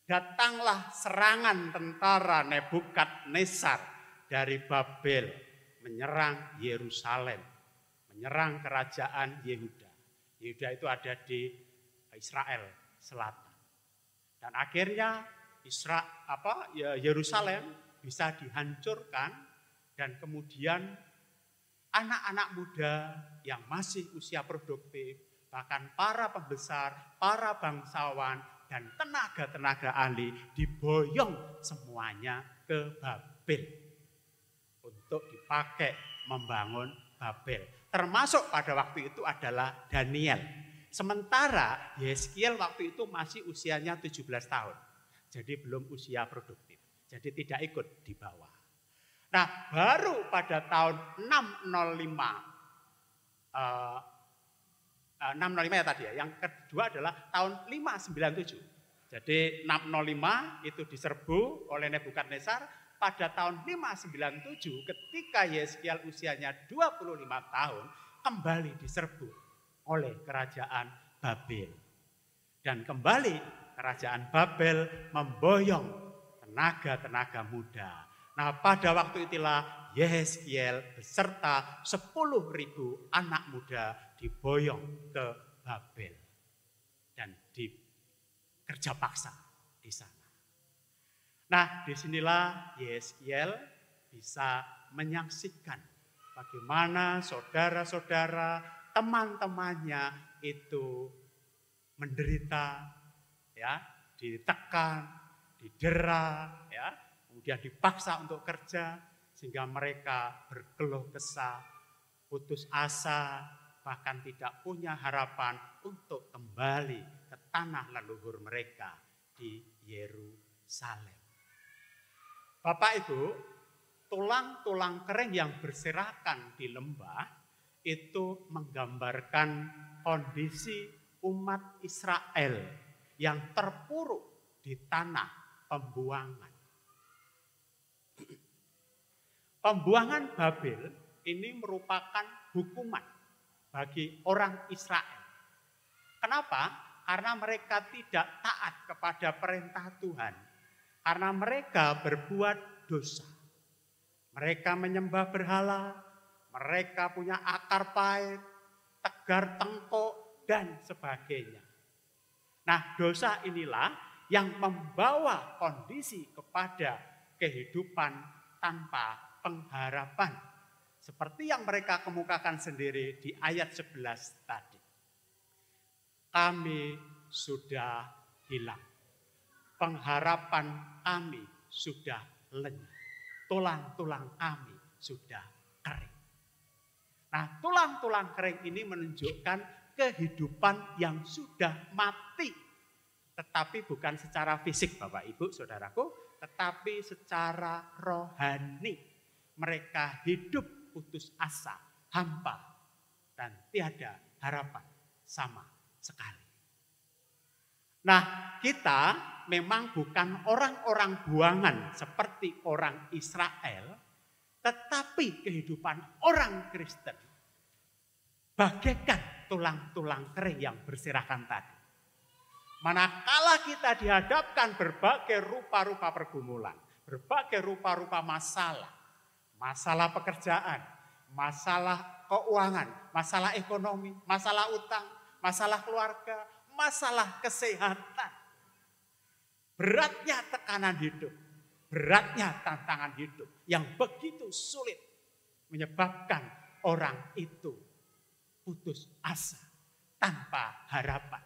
datanglah serangan tentara Nebukadnezar dari Babel menyerang Yerusalem, menyerang kerajaan Yehuda. Yehuda itu ada di Israel Selatan. Dan akhirnya Yerusalem bisa dihancurkan, dan kemudian anak-anak muda yang masih usia produktif, bahkan para pembesar, para bangsawan, dan tenaga-tenaga ahli diboyong semuanya ke Babel untuk dipakai membangun Babel. Termasuk pada waktu itu adalah Daniel. Sementara Yehezkiel waktu itu masih usianya 17 tahun. Jadi belum usia produktif. Jadi tidak ikut di bawah. Nah, baru pada tahun 605 ya tadi ya. Yang kedua adalah tahun 597. Jadi 605 itu diserbu oleh Nebukadnezar. Pada tahun 597 ketika Yehezkiel usianya 25 tahun kembali diserbu oleh kerajaan Babel. Dan kembali kerajaan Babel memboyong tenaga-tenaga muda. Nah, pada waktu itulah Yehezkiel beserta 10.000 anak muda diboyong ke Babel dan dikerja paksa di sana. Nah, disinilah Yehezkiel bisa menyaksikan bagaimana saudara-saudara, teman-temannya itu menderita, ya, ditekan, didera, ya, kemudian dipaksa untuk kerja sehingga mereka berkeluh kesah, putus asa, bahkan tidak punya harapan untuk kembali ke tanah leluhur mereka di Yerusalem. Bapak Ibu, tulang-tulang kering yang berserakan di lembah itu menggambarkan kondisi umat Israel yang terpuruk di tanah pembuangan. Pembuangan Babel ini merupakan hukuman bagi orang Israel. Kenapa? Karena mereka tidak taat kepada perintah Tuhan. Karena mereka berbuat dosa. Mereka menyembah berhala, mereka punya akar pahit, tegar tengkuk, dan sebagainya. Nah, dosa inilah yang membawa kondisi kepada kehidupan tanpa pengharapan. Seperti yang mereka kemukakan sendiri di ayat 11 tadi. Kami sudah hilang. Pengharapan kami sudah lenyap. Tulang-tulang kami sudah kering. Nah, tulang-tulang kering ini menunjukkan kehidupan yang sudah mati. Tetapi bukan secara fisik Bapak Ibu Saudaraku, tetapi secara rohani. Mereka hidup putus asa, hampa, dan tiada harapan sama sekali. Nah, kita memang bukan orang-orang buangan seperti orang Israel, tetapi kehidupan orang Kristen bagaikan tulang-tulang kering yang berserakan tadi. Manakala kita dihadapkan berbagai rupa-rupa pergumulan, berbagai rupa-rupa masalah. Masalah pekerjaan, masalah keuangan, masalah ekonomi, masalah utang, masalah keluarga, masalah kesehatan. Beratnya tekanan hidup, beratnya tantangan hidup yang begitu sulit menyebabkan orang itu putus asa tanpa harapan.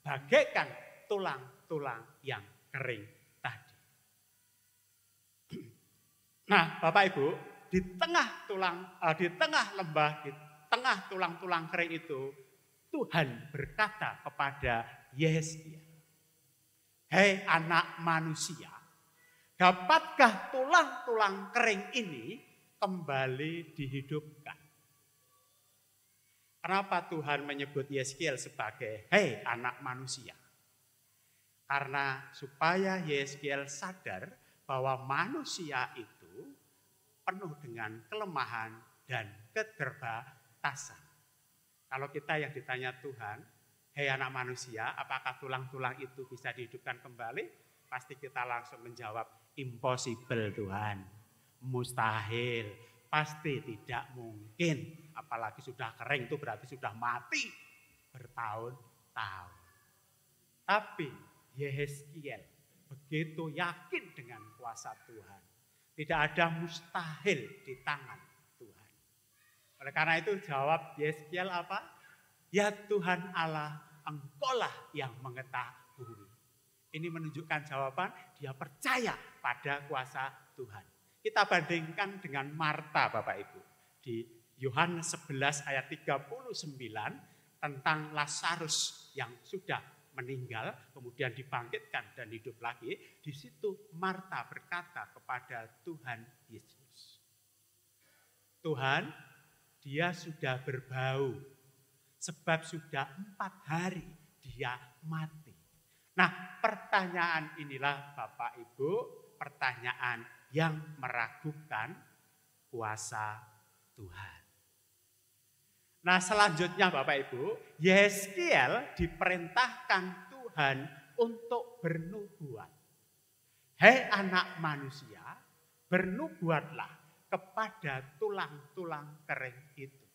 Bagaikan tulang-tulang yang kering tadi. Nah, Bapak Ibu, di tengah lembah, di tengah tulang-tulang kering itu, Tuhan berkata kepada Yehezkiel, "Hei anak manusia, dapatkah tulang-tulang kering ini kembali dihidupkan?" Kenapa Tuhan menyebut Yehezkiel sebagai "Hei anak manusia"? Karena supaya Yehezkiel sadar bahwa manusia itu penuh dengan kelemahan dan keterbatasan. Kalau kita yang ditanya Tuhan, "Hei anak manusia, apakah tulang-tulang itu bisa dihidupkan kembali?" Pasti kita langsung menjawab, "Impossible Tuhan, mustahil, pasti tidak mungkin." Apalagi sudah kering itu berarti sudah mati bertahun-tahun. Tapi Yehezkiel begitu yakin dengan kuasa Tuhan. Tidak ada mustahil di tangan Tuhan. Oleh karena itu jawab Yehezkiel apa? "Ya Tuhan Allah, Engkaulah yang mengetahui." Ini menunjukkan jawaban dia percaya pada kuasa Tuhan. Kita bandingkan dengan Marta, Bapak Ibu. Di Yohanes 11 ayat 39 tentang Lazarus yang sudah meninggal, kemudian dibangkitkan dan hidup lagi. Di situ Marta berkata kepada Tuhan Yesus, "Tuhan, dia sudah berbau, sebab sudah 4 hari dia mati." Nah, pertanyaan inilah Bapak Ibu, pertanyaan yang meragukan kuasa Tuhan. Nah, selanjutnya Bapak Ibu, Yehezkiel diperintahkan Tuhan untuk bernubuat. "Hei anak manusia, bernubuatlah kepada tulang-tulang kering itu."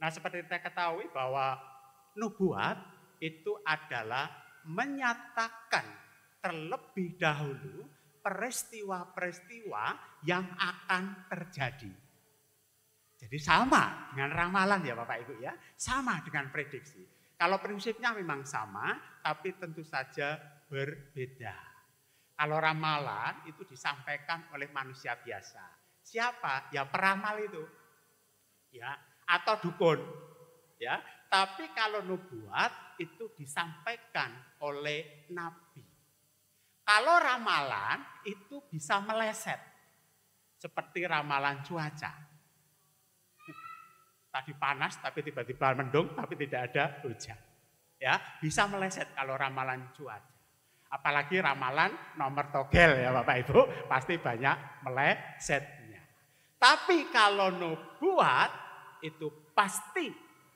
Nah, seperti kita ketahui bahwa nubuat itu adalah menyatakan terlebih dahulu peristiwa-peristiwa yang akan terjadi. Jadi sama dengan ramalan ya Bapak Ibu ya, sama dengan prediksi. Kalau prinsipnya memang sama, tapi tentu saja berbeda. Kalau ramalan itu disampaikan oleh manusia biasa. Siapa? Ya peramal itu. Ya, atau dukun. Ya, tapi kalau nubuat itu disampaikan oleh nabi. Kalau ramalan itu bisa meleset. Seperti ramalan cuaca. Tadi panas tapi tiba-tiba mendung tapi tidak ada hujan. Ya, bisa meleset kalau ramalan cuaca. Apalagi ramalan nomor togel ya Bapak Ibu, pasti banyak melesetnya. Tapi kalau nubuat itu pasti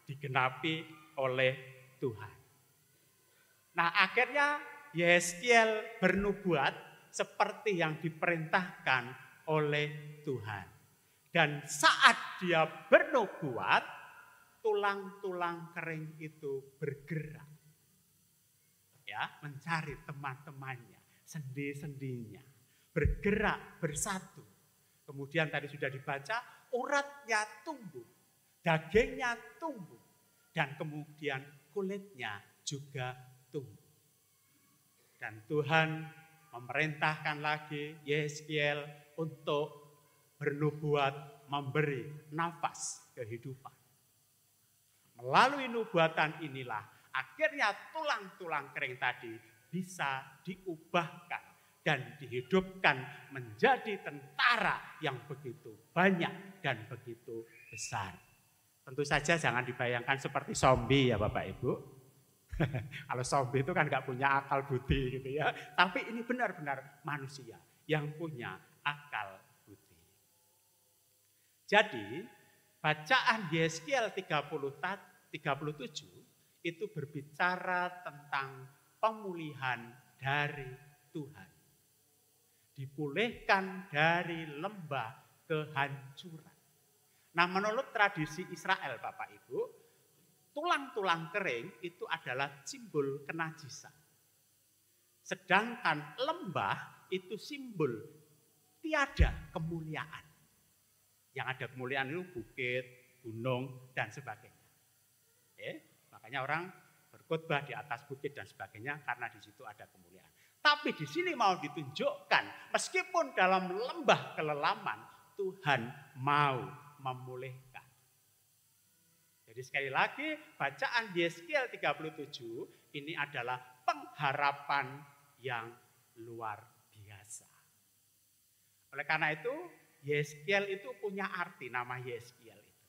digenapi oleh Tuhan. Nah, akhirnya Yehezkiel bernubuat seperti yang diperintahkan oleh Tuhan. Dan saat dia bernubuat, tulang-tulang kering itu bergerak. Ya, mencari teman-temannya, sendi-sendinya. Bergerak bersatu. Kemudian tadi sudah dibaca, uratnya tumbuh, dagingnya tumbuh, dan kemudian kulitnya juga tumbuh. Dan Tuhan memerintahkan lagi Yehezkiel untuk bernubuat, memberi nafas kehidupan. Melalui nubuatan inilah akhirnya tulang-tulang kering tadi bisa diubahkan dan dihidupkan menjadi tentara yang begitu banyak dan begitu besar. Tentu saja jangan dibayangkan seperti zombie ya Bapak Ibu. Kalau zombie itu kan nggak punya akal budi gitu ya. Tapi ini benar-benar manusia yang punya akal budi. Jadi bacaan Yehezkiel 37 itu berbicara tentang pemulihan dari Tuhan. dipulihkan dari lembah kehancuran. Nah, menurut tradisi Israel, Bapak Ibu, tulang-tulang kering itu adalah simbol kenajisan. Sedangkan lembah itu simbol tiada kemuliaan. Yang ada kemuliaan itu bukit, gunung, dan sebagainya. Makanya orang berkhotbah di atas bukit dan sebagainya karena di situ ada kemuliaan. Tapi di sini mau ditunjukkan, meskipun dalam lembah kelelaman, Tuhan mau memulihkan. Jadi sekali lagi, bacaan Yeskiel 37 ini adalah pengharapan yang luar biasa. Oleh karena itu, Yeskiel itu punya arti, nama Yeskiel itu.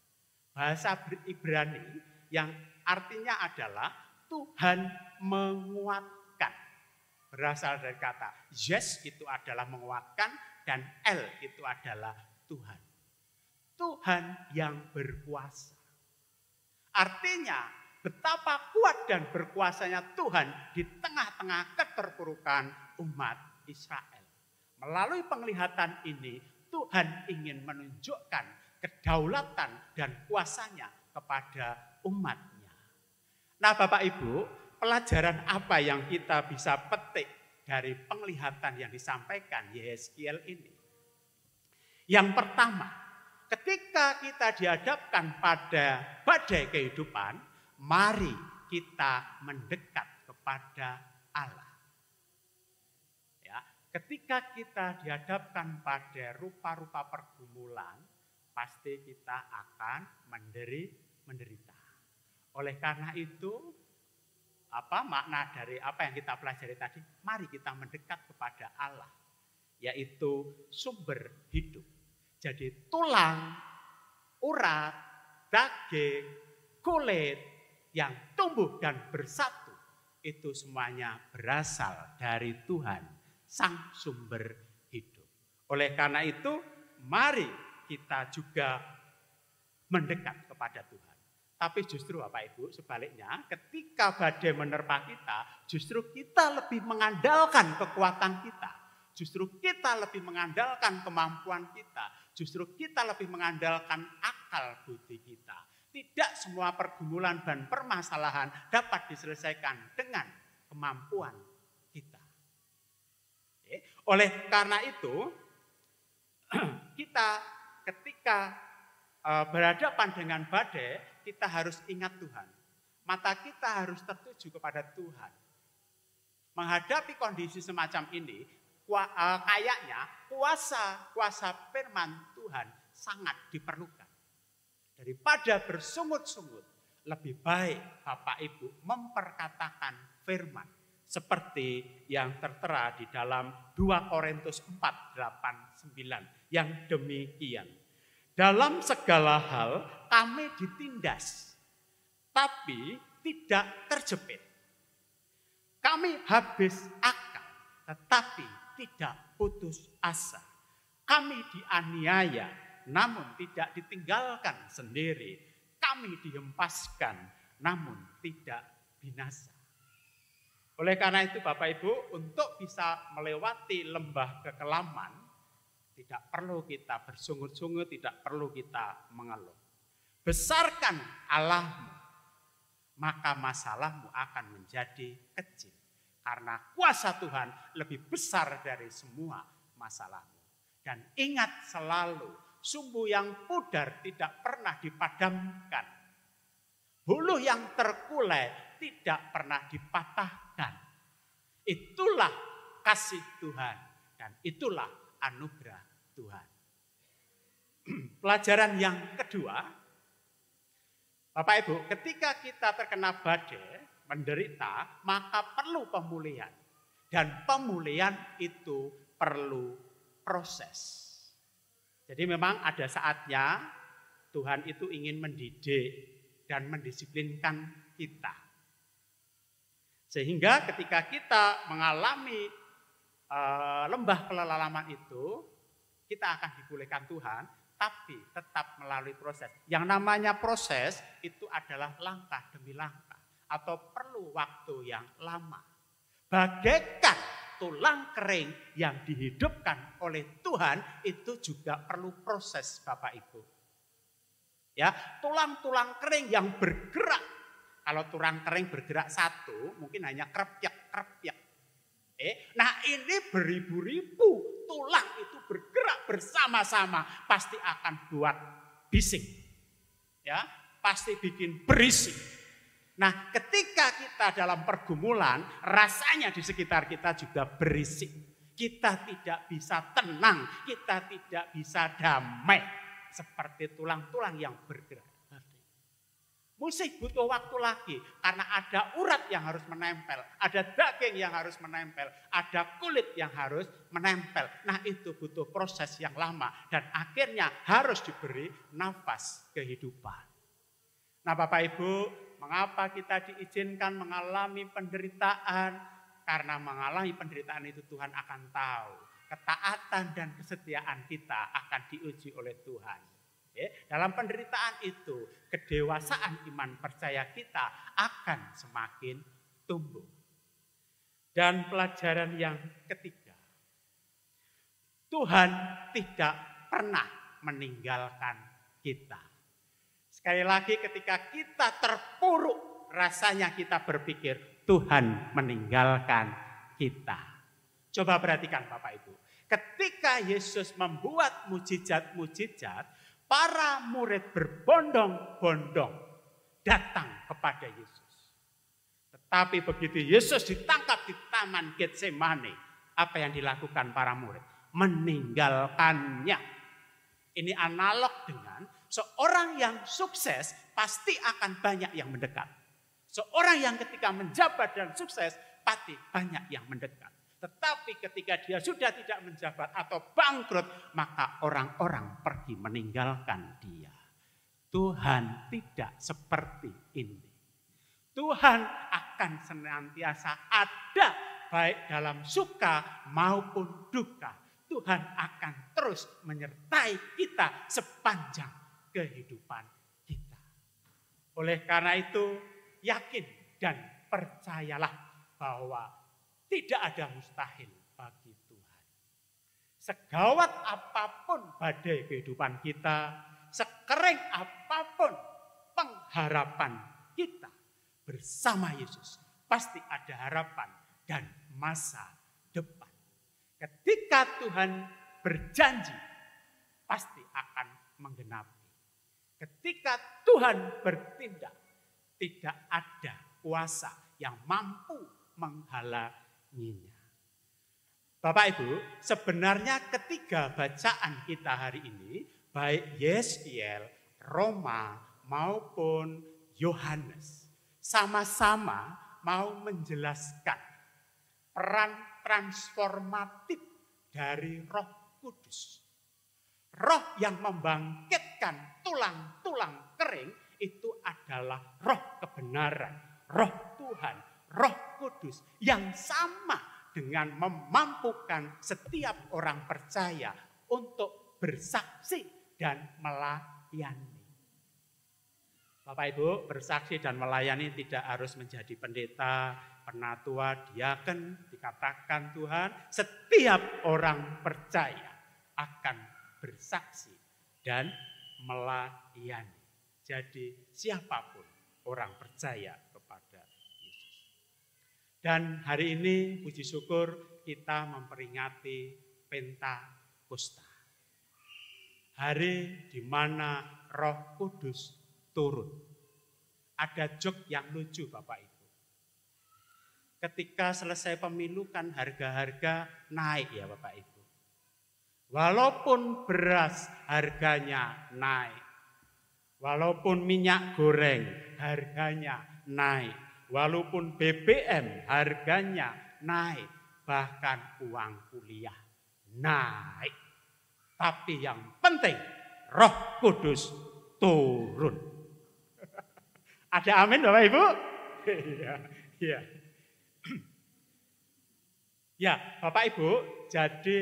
Bahasa Ibrani yang artinya adalah Tuhan menguatkan. Berasal dari kata yes itu adalah menguatkan dan El itu adalah Tuhan. Tuhan yang berkuasa. Artinya betapa kuat dan berkuasanya Tuhan di tengah-tengah keterpurukan umat Israel. Melalui penglihatan ini Tuhan ingin menunjukkan kedaulatan dan kuasanya kepada umatnya. Nah Bapak Ibu, pelajaran apa yang kita bisa petik dari penglihatan yang disampaikan Yeskiel ini? Yang pertama, ketika kita dihadapkan pada badai kehidupan, mari kita mendekat kepada Allah. Ya, ketika kita dihadapkan pada rupa-rupa pergumulan, pasti kita akan menderita. Oleh karena itu, apa makna dari apa yang kita pelajari tadi? Mari kita mendekat kepada Allah, yaitu sumber hidup. Jadi tulang, urat, daging, kulit yang tumbuh dan bersatu, itu semuanya berasal dari Tuhan, Sang Sumber Hidup. Oleh karena itu, mari kita juga mendekat kepada Tuhan. Tapi justru Bapak Ibu sebaliknya, ketika badai menerpa kita, justru kita lebih mengandalkan kekuatan kita. Justru kita lebih mengandalkan kemampuan kita. Justru kita lebih mengandalkan akal budi kita. Tidak semua pergumulan dan permasalahan dapat diselesaikan dengan kemampuan kita. Oleh karena itu, kita ketika berhadapan dengan badai, kita harus ingat Tuhan. Mata kita harus tertuju kepada Tuhan. Menghadapi kondisi semacam ini, kayaknya kuasa firman Tuhan sangat diperlukan. Daripada bersungut-sungut, lebih baik Bapak Ibu memperkatakan firman. Seperti yang tertera di dalam 2 Korintus 4:8-9 yang demikian. Dalam segala hal kami ditindas, tapi tidak terjepit. Kami habis akal, tetapi tidak putus asa. Kami dianiaya, namun tidak ditinggalkan sendiri. Kami dihempaskan, namun tidak binasa. Oleh karena itu Bapak Ibu, untuk bisa melewati lembah kekelaman, tidak perlu kita bersungut-sungut, tidak perlu kita mengeluh. Besarkan Allahmu, maka masalahmu akan menjadi kecil. Karena kuasa Tuhan lebih besar dari semua masalahmu. Dan ingat selalu, sumbu yang pudar tidak pernah dipadamkan. Hulu yang terkulai tidak pernah dipatahkan. Itulah kasih Tuhan dan itulah anugerah Tuhan. Pelajaran yang kedua, Bapak Ibu, ketika kita terkena badai, menderita, maka perlu pemulihan. Dan pemulihan itu perlu proses. Jadi memang ada saatnya Tuhan itu ingin mendidik dan mendisiplinkan kita. Sehingga ketika kita mengalami lembah kelelaman itu, kita akan dipulihkan Tuhan, tapi tetap melalui proses. Yang namanya proses itu adalah langkah demi langkah atau perlu waktu yang lama. Bagaikan tulang kering yang dihidupkan oleh Tuhan itu juga perlu proses Bapak Ibu. Ya, tulang-tulang kering yang bergerak. Kalau tulang kering bergerak satu, mungkin hanya krepyak-krepyak. Nah ini beribu-ribu tulang itu bergerak bersama-sama pasti akan buat bising. Ya, pasti bikin berisik. Nah, ketika kita dalam pergumulan, rasanya di sekitar kita juga berisik. Kita tidak bisa tenang, kita tidak bisa damai seperti tulang-tulang yang bergerak. Musik butuh waktu lagi karena ada urat yang harus menempel, ada daging yang harus menempel, ada kulit yang harus menempel. Nah itu butuh proses yang lama dan akhirnya harus diberi nafas kehidupan. Nah Bapak Ibu, mengapa kita diizinkan mengalami penderitaan? Karena mengalami penderitaan itu Tuhan akan tahu ketaatan dan kesetiaan kita akan diuji oleh Tuhan. Dalam penderitaan itu, kedewasaan iman percaya kita akan semakin tumbuh. Dan pelajaran yang ketiga, Tuhan tidak pernah meninggalkan kita. Sekali lagi ketika kita terpuruk, rasanya kita berpikir Tuhan meninggalkan kita. Coba perhatikan Bapak Ibu, ketika Yesus membuat mujizat-mujizat, para murid berbondong-bondong datang kepada Yesus. Tetapi begitu Yesus ditangkap di Taman Getsemani, apa yang dilakukan para murid? Meninggalkannya. Ini analog dengan seorang yang sukses pasti akan banyak yang mendekat. Seorang yang ketika menjabat dan sukses pasti banyak yang mendekat. Tetapi ketika dia sudah tidak menjabat atau bangkrut, maka orang-orang pergi meninggalkan dia. Tuhan tidak seperti ini. Tuhan akan senantiasa ada baik dalam suka maupun duka. Tuhan akan terus menyertai kita sepanjang kehidupan kita. Oleh karena itu, yakin dan percayalah bahwa tidak ada mustahil bagi Tuhan. Segawat apapun badai kehidupan kita, sekering apapun pengharapan kita, bersama Yesus pasti ada harapan dan masa depan. Ketika Tuhan berjanji, pasti akan menggenapi. Ketika Tuhan bertindak, tidak ada kuasa yang mampu menghalanginya. Bapak Ibu, sebenarnya ketiga bacaan kita hari ini, baik Yeskiel, Roma maupun Yohanes, sama-sama mau menjelaskan peran transformatif dari Roh Kudus. Roh yang membangkitkan tulang-tulang kering itu adalah roh kebenaran, roh Tuhan, Roh Kudus yang sama dengan memampukan setiap orang percaya untuk bersaksi dan melayani. Bapak Ibu, bersaksi dan melayani tidak harus menjadi pendeta, penatua, diaken. Dikatakan Tuhan, setiap orang percaya akan bersaksi dan melayani. Jadi siapapun orang percaya kepada Yesus. Dan hari ini puji syukur kita memperingati Pentakosta. Hari di mana Roh Kudus turun. Ada joke yang lucu Bapak Ibu. Ketika selesai pemilu kan harga-harga naik ya Bapak Ibu. Walaupun beras harganya naik. Walaupun minyak goreng harganya naik. Walaupun BBM harganya naik. Bahkan uang kuliah naik. Tapi yang penting Roh Kudus turun. Ada amin Bapak Ibu? Iya. Ya Bapak Ibu, jadi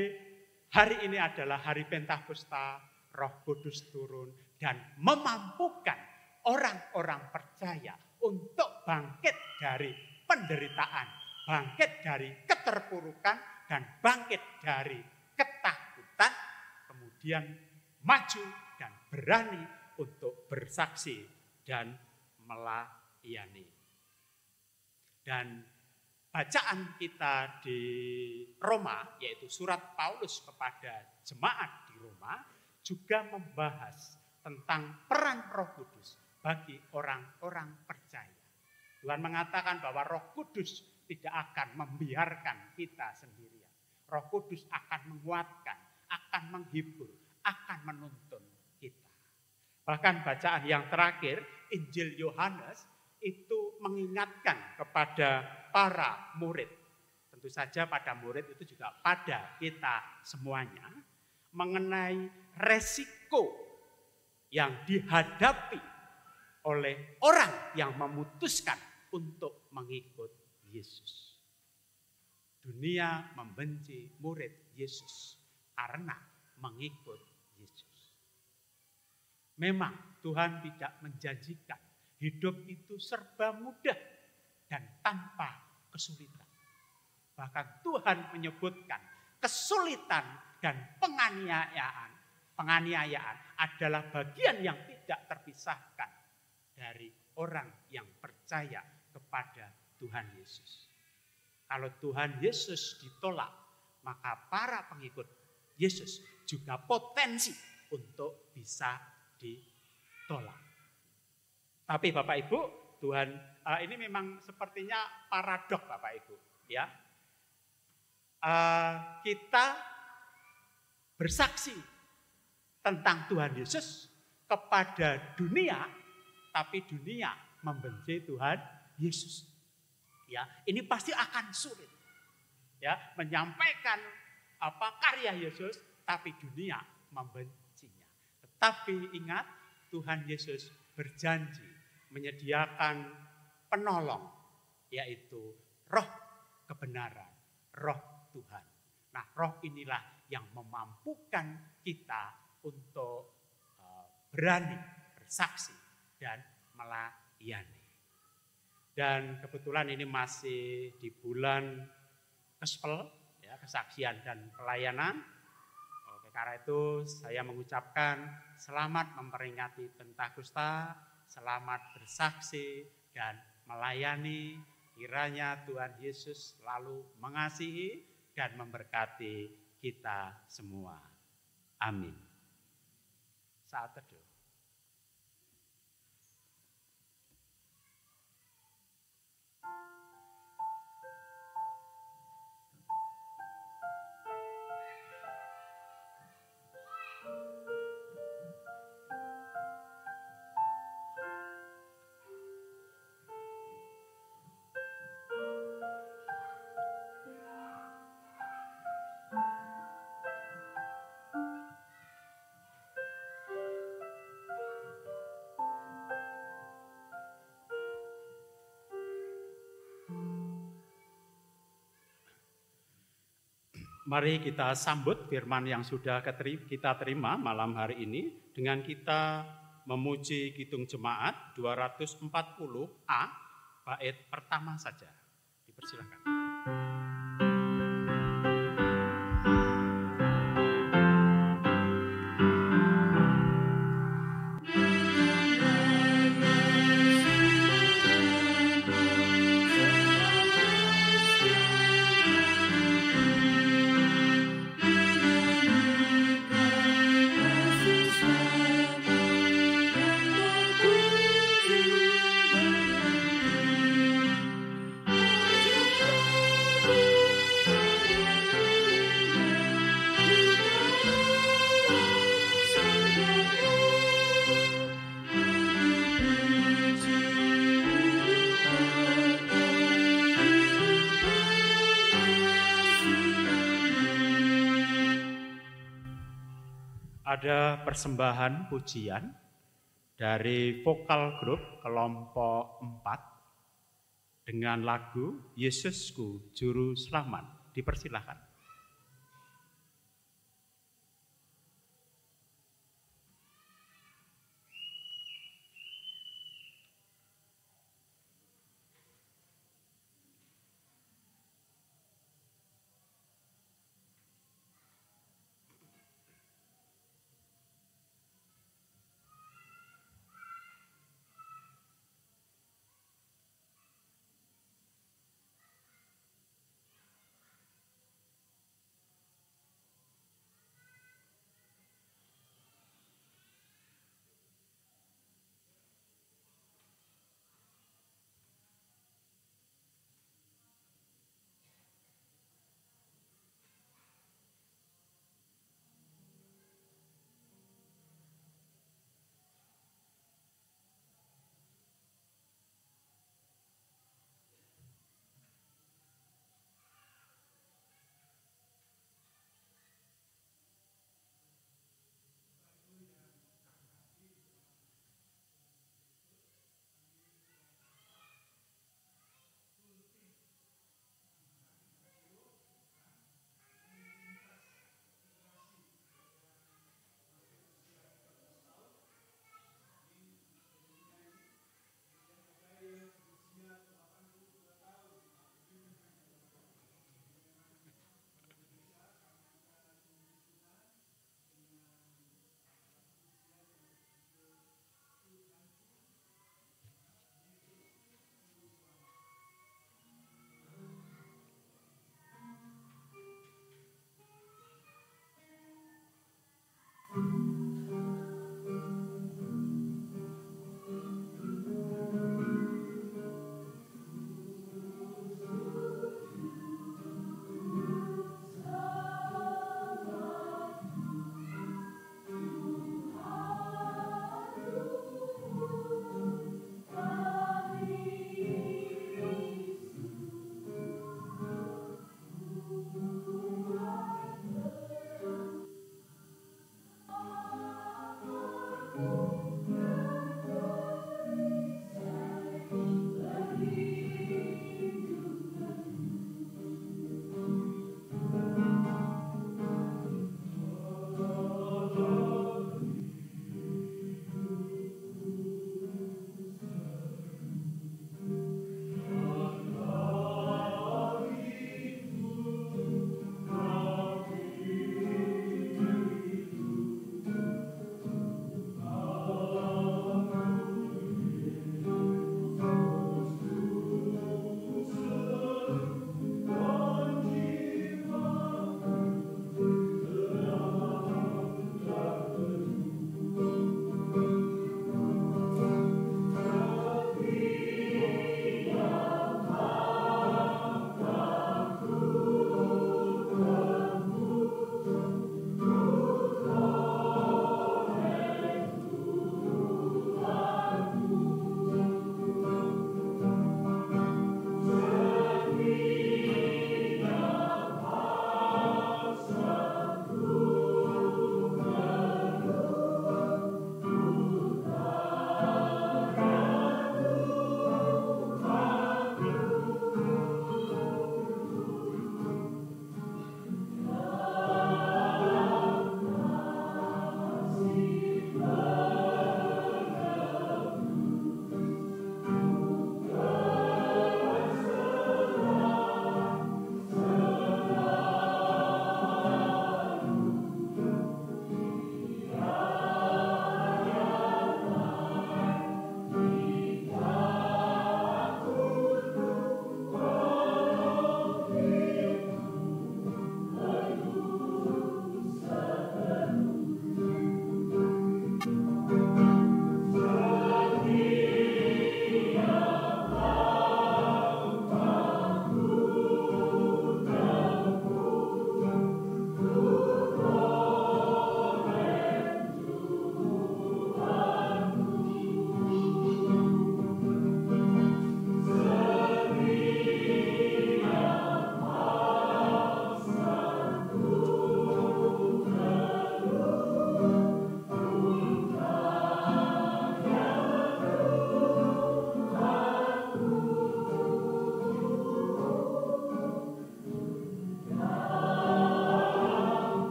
hari ini adalah hari Pentakosta, Roh Kudus turun dan memampukan orang-orang percaya untuk bangkit dari penderitaan, bangkit dari keterpurukan dan bangkit dari ketakutan, kemudian maju dan berani untuk bersaksi dan melayani. Dan bacaan kita di Roma, yaitu surat Paulus kepada jemaat di Roma, juga membahas tentang peran Roh Kudus bagi orang-orang percaya. Tuhan mengatakan bahwa Roh Kudus tidak akan membiarkan kita sendirian. Roh Kudus akan menguatkan, akan menghibur, akan menuntun kita. Bahkan bacaan yang terakhir, Injil Yohanes, itu mengingatkan kepada para murid. Tentu saja pada murid itu juga pada kita semuanya, mengenai resiko yang dihadapi oleh orang yang memutuskan untuk mengikut Yesus. Dunia membenci murid Yesus karena mengikut Yesus. Memang Tuhan tidak menjanjikan hidup itu serba mudah dan tanpa kesulitan. Bahkan Tuhan menyebutkan kesulitan dan penganiayaan adalah bagian yang tidak terpisahkan dari orang yang percaya kepada Tuhan Yesus. Kalau Tuhan Yesus ditolak, maka para pengikut Yesus juga potensi untuk bisa ditolak. Tapi Bapak Ibu, Tuhan ini memang sepertinya paradok Bapak Ibu, ya. Kita bersaksi tentang Tuhan Yesus kepada dunia, tapi dunia membenci Tuhan Yesus. Ya, ini pasti akan sulit. Ya, menyampaikan karya Yesus, tapi dunia membencinya. Tetapi ingat, Tuhan Yesus berjanji menyediakan penolong, yaitu Roh kebenaran, Roh Tuhan. Nah, Roh inilah yang memampukan kita untuk berani bersaksi dan melayani. Dan kebetulan ini masih di bulan Gospel, ya, kesaksian dan pelayanan. Karena itu saya mengucapkan selamat memperingati Pentakosta, selamat bersaksi dan melayani. Kiranya Tuhan Yesus selalu mengasihi dan memberkati kita semua. Amin. Saat teduh. Mari kita sambut firman yang sudah kita terima malam hari ini dengan kita memuji Kidung Jemaat 240A bait pertama saja. Dipersilakan. Ada persembahan pujian dari vokal grup kelompok 4 dengan lagu Yesusku Juru Selamat. Dipersilahkan.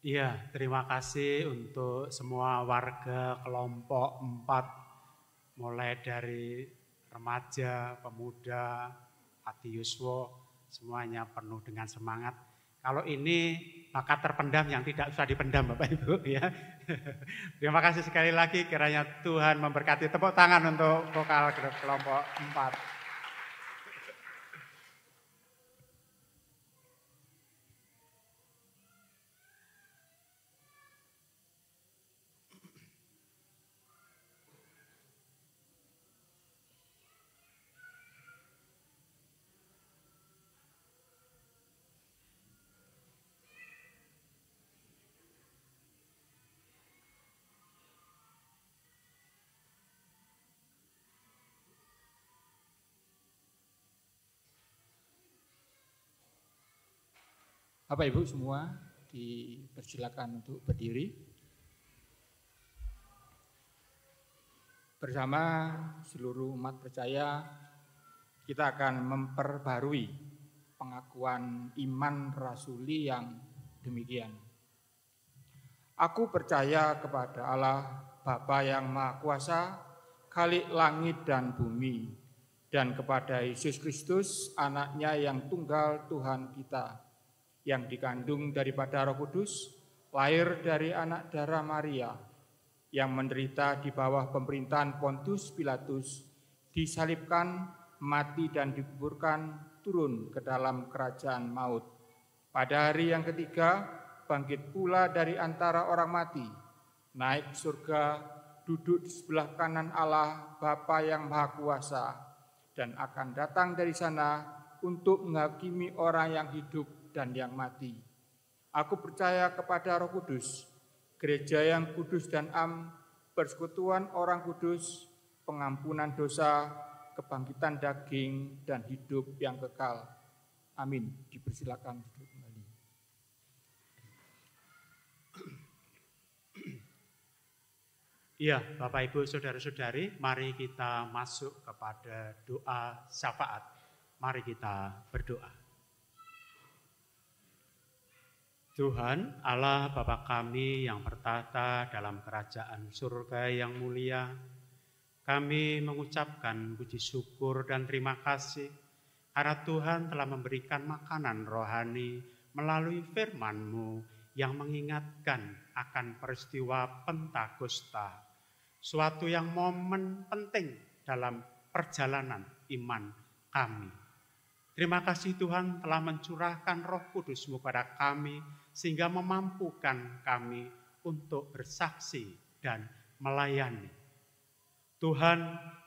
Iya, terima kasih untuk semua warga kelompok 4, mulai dari remaja, pemuda, Ati Yuswo, semuanya penuh dengan semangat. Kalau ini bakat terpendam yang tidak usah dipendam Bapak Ibu ya. Terima kasih sekali lagi, kiranya Tuhan memberkati. Tepuk tangan untuk vokal kelompok 4. Bapak Ibu semua dipersilakan untuk berdiri. Bersama seluruh umat percaya kita akan memperbarui pengakuan iman rasuli yang demikian. Aku percaya kepada Allah Bapa yang Maha Kuasa, Khalik langit dan bumi, dan kepada Yesus Kristus, anaknya yang tunggal Tuhan kita, yang dikandung daripada Roh Kudus, lahir dari anak darah Maria, yang menderita di bawah pemerintahan Pontius Pilatus, disalibkan, mati dan dikuburkan, turun ke dalam kerajaan maut. Pada hari yang ketiga, bangkit pula dari antara orang mati, naik surga, duduk di sebelah kanan Allah Bapa yang Maha Kuasa, dan akan datang dari sana untuk menghakimi orang yang hidup dan yang mati. Aku percaya kepada Roh Kudus, gereja yang kudus dan persekutuan orang kudus, pengampunan dosa, kebangkitan daging, dan hidup yang kekal. Amin. Dipersilakan duduk kembali. Iya, Bapak Ibu Saudara-saudari, mari kita masuk kepada doa syafaat. Mari kita berdoa. Tuhan Allah Bapa kami yang bertata dalam kerajaan surga yang mulia, kami mengucapkan puji syukur dan terima kasih karena Tuhan telah memberikan makanan rohani melalui firman-Mu yang mengingatkan akan peristiwa Pentakosta, suatu yang momen penting dalam perjalanan iman kami. Terima kasih Tuhan telah mencurahkan Roh Kudus-Mu pada kami sehingga memampukan kami untuk bersaksi dan melayani. Tuhan,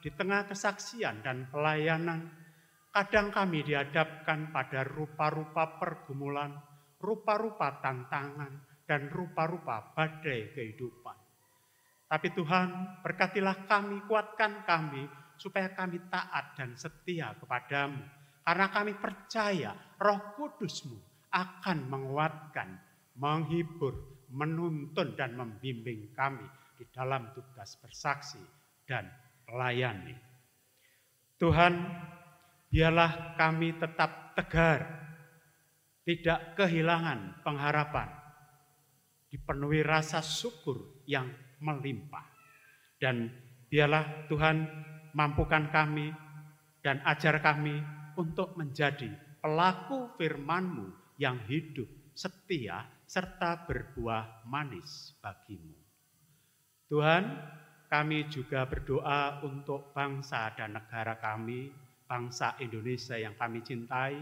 di tengah kesaksian dan pelayanan, kadang kami dihadapkan pada rupa-rupa pergumulan, rupa-rupa tantangan, dan rupa-rupa badai kehidupan. Tapi Tuhan, berkatilah kami, kuatkan kami, supaya kami taat dan setia kepadamu. Karena kami percaya Roh Kudus-Mu akan menguatkan, menghibur, menuntun, dan membimbing kami di dalam tugas bersaksi dan melayani. Tuhan, biarlah kami tetap tegar, tidak kehilangan pengharapan, dipenuhi rasa syukur yang melimpah. Dan biarlah Tuhan mampukan kami dan ajar kami untuk menjadi pelaku firman-Mu yang hidup, setia, serta berbuah manis bagi-Mu. Tuhan, kami juga berdoa untuk bangsa dan negara kami, bangsa Indonesia yang kami cintai,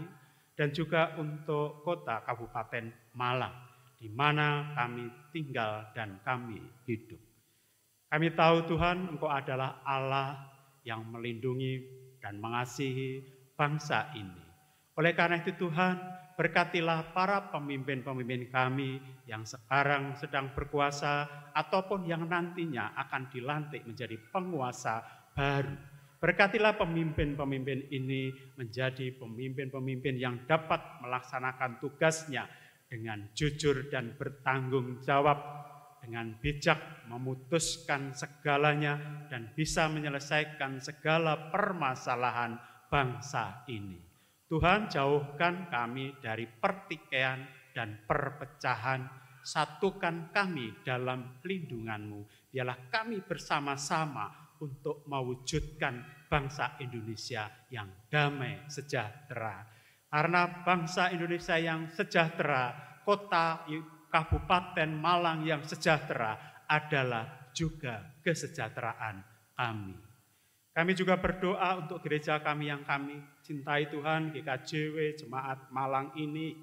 dan juga untuk kota Kabupaten Malang, di mana kami tinggal dan kami hidup. Kami tahu Tuhan, Engkau adalah Allah yang melindungi dan mengasihi bangsa ini. Oleh karena itu Tuhan, berkatilah para pemimpin-pemimpin kami yang sekarang sedang berkuasa ataupun yang nantinya akan dilantik menjadi penguasa baru. Berkatilah pemimpin-pemimpin ini menjadi pemimpin-pemimpin yang dapat melaksanakan tugasnya dengan jujur dan bertanggung jawab, dengan bijak memutuskan segalanya dan bisa menyelesaikan segala permasalahan bangsa ini. Tuhan, jauhkan kami dari pertikaian dan perpecahan, satukan kami dalam lindungan-Mu. Biarlah kami bersama-sama untuk mewujudkan bangsa Indonesia yang damai, sejahtera. Karena bangsa Indonesia yang sejahtera, kota Kabupaten Malang yang sejahtera adalah juga kesejahteraan kami. Kami juga berdoa untuk gereja kami yang kami cintai Tuhan, GKJW, Jemaat Malang ini.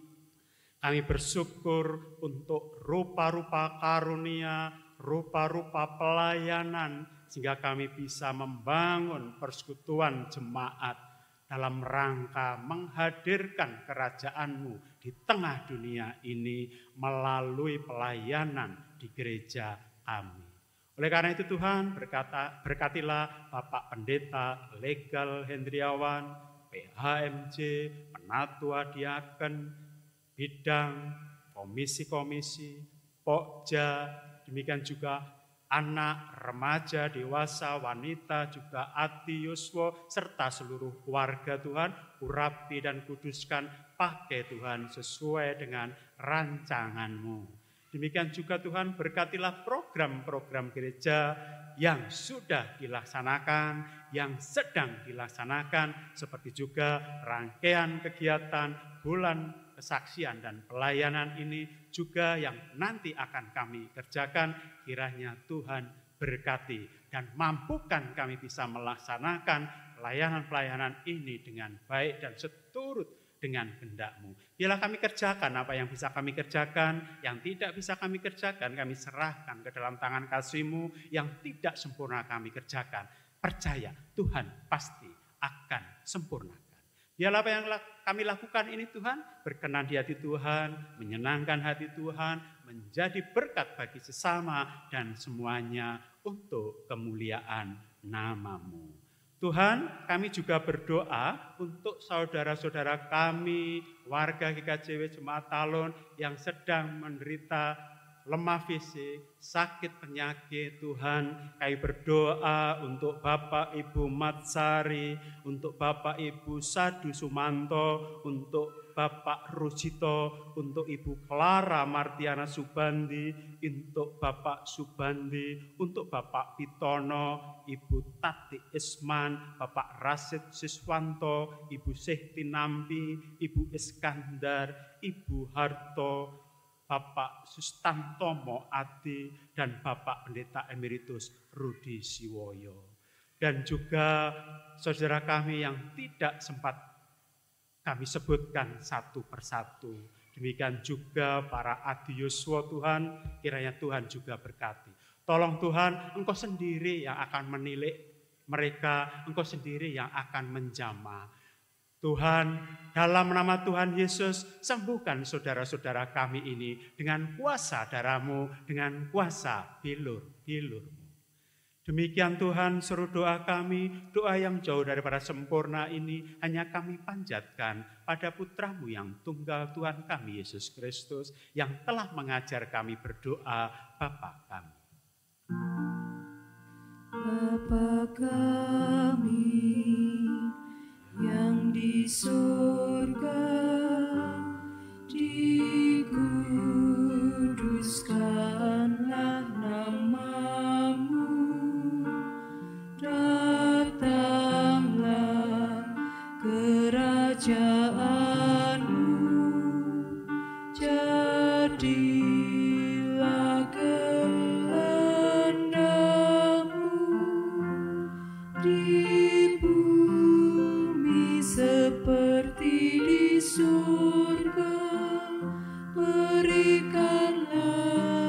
Kami bersyukur untuk rupa-rupa karunia, rupa-rupa pelayanan, sehingga kami bisa membangun persekutuan jemaat dalam rangka menghadirkan kerajaan-Mu di tengah dunia ini melalui pelayanan di gereja kami. Oleh karena itu Tuhan, berkatilah Bapak Pendeta Legal Hendriawan, PHMJ, Penatua Diaken, bidang, komisi-komisi, Pokja, demikian juga anak, remaja, dewasa, wanita, juga Ati Yuswo, serta seluruh keluarga Tuhan, urapi dan kuduskan, pakai Tuhan sesuai dengan rancangan-Mu. Demikian juga Tuhan, berkatilah program-program gereja yang sudah dilaksanakan, yang sedang dilaksanakan, seperti juga rangkaian kegiatan bulan kesaksian dan pelayanan ini juga yang nanti akan kami kerjakan. Kiranya Tuhan berkati dan mampukan kami bisa melaksanakan pelayanan-pelayanan ini dengan baik dan seturut dengan kehendak-Mu. Biarlah kami kerjakan apa yang bisa kami kerjakan, yang tidak bisa kami kerjakan kami serahkan ke dalam tangan kasih-Mu, yang tidak sempurna kami kerjakan. Percaya Tuhan pasti akan sempurnakan. Biarlah apa yang kami lakukan ini Tuhan, berkenan di hati Tuhan, menyenangkan hati Tuhan, menjadi berkat bagi sesama dan semuanya untuk kemuliaan nama-Mu. Tuhan, kami juga berdoa untuk saudara-saudara kami, warga GKJW Jemaat Talun yang sedang menderita lemah fisik, sakit penyakit. Tuhan, kami berdoa untuk Bapak Ibu Matsari, untuk Bapak Ibu Sadu Sumanto, untuk Bapak Rujito, untuk Ibu Clara Martiana Subandi, untuk Bapak Subandi, untuk Bapak Pitono, Ibu Tati Isman, Bapak Rasid Siswanto, Ibu Sehti Nampi, Ibu Iskandar, Ibu Harto, Bapak Sustantomo Adi, dan Bapak Pendeta Emeritus Rudi Siwoyo. Dan juga saudara kami yang tidak sempat kami sebutkan satu persatu. Demikian juga para Adi Yuswo Tuhan, kiranya Tuhan juga berkati. Tolong Tuhan, Engkau sendiri yang akan menilik mereka, Engkau sendiri yang akan menjamah. Tuhan, dalam nama Tuhan Yesus, sembuhkan saudara-saudara kami ini dengan kuasa darah-Mu, dengan kuasa bilur-bilur-Mu. Demikian Tuhan, seru doa kami, doa yang jauh daripada sempurna ini hanya kami panjatkan pada Putra-Mu yang tunggal, Tuhan kami Yesus Kristus, yang telah mengajar kami berdoa, Bapa kami. Bapa kami yang di surga, dikuduskanlah nama-Mu, datanglah kerajaan-Mu, jadilah kehendak-Mu di seperti di surga. Berikanlah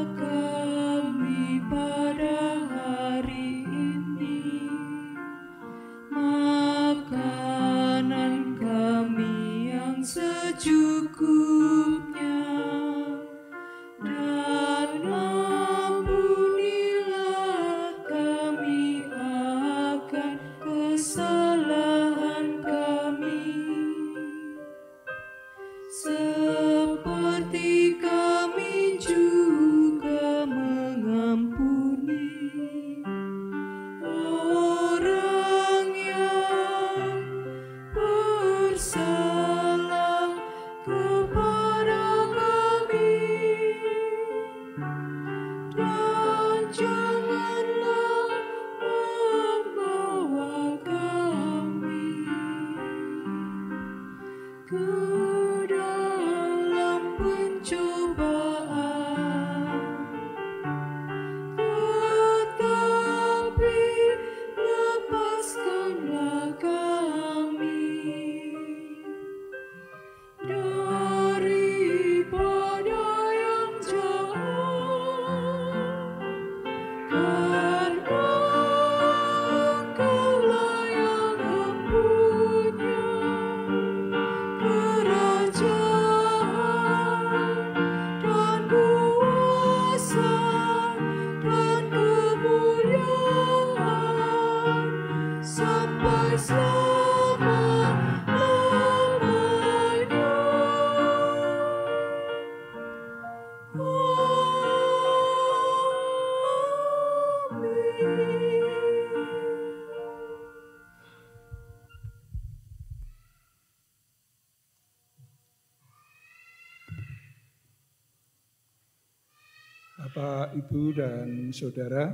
Bapak, Ibu, dan Saudara,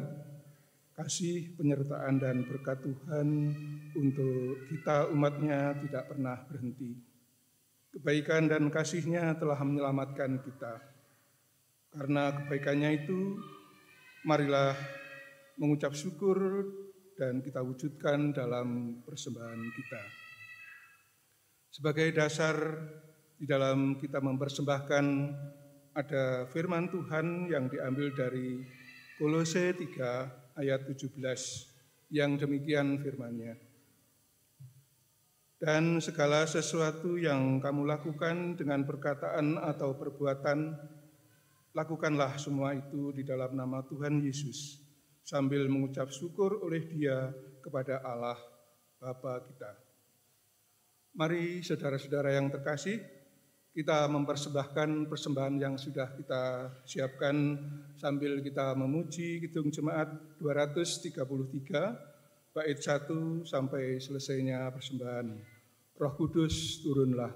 kasih, penyertaan, dan berkat Tuhan untuk kita umat-Nya tidak pernah berhenti. Kebaikan dan kasih-Nya telah menyelamatkan kita. Karena kebaikannya itu, marilah mengucap syukur dan kita wujudkan dalam persembahan kita. Sebagai dasar di dalam kita mempersembahkan, ada firman Tuhan yang diambil dari Kolose 3 ayat 17 yang demikian firman-Nya. Dan segala sesuatu yang kamu lakukan dengan perkataan atau perbuatan, lakukanlah semua itu di dalam nama Tuhan Yesus, sambil mengucap syukur oleh Dia kepada Allah Bapa kita. Mari saudara-saudara yang terkasih, kita mempersembahkan persembahan yang sudah kita siapkan sambil kita memuji Kidung Jemaat 233, bait 1 sampai selesainya persembahan. Roh Kudus turunlah.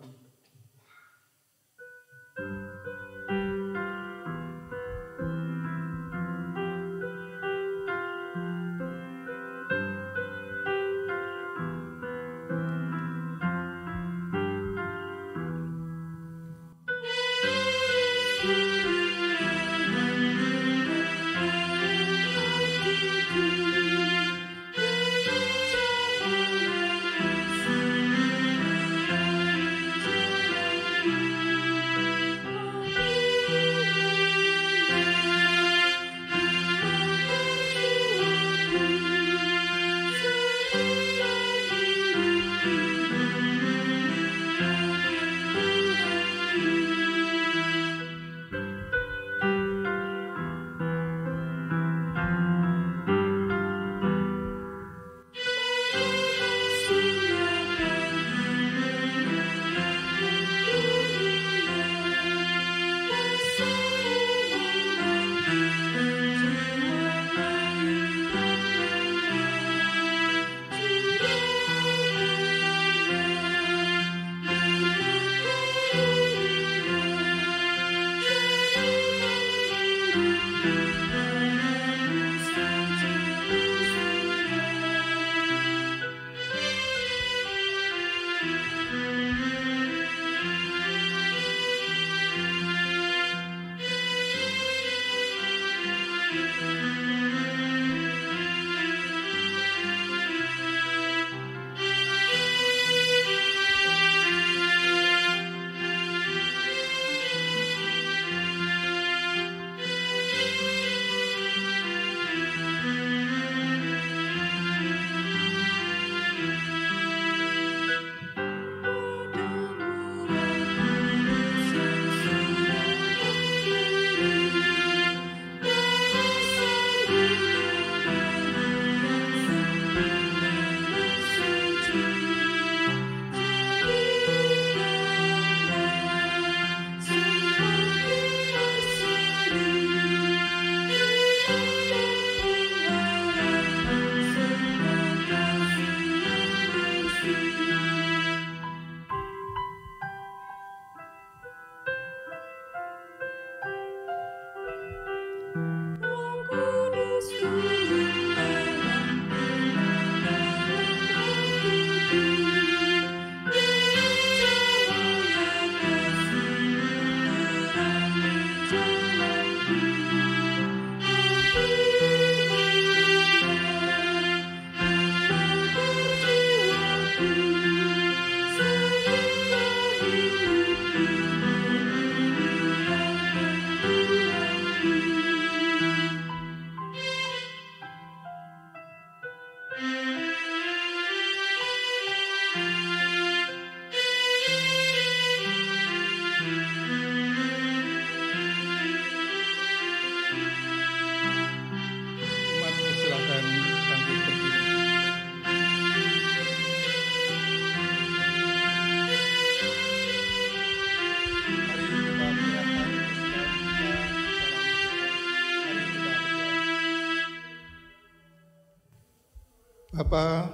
Bapa,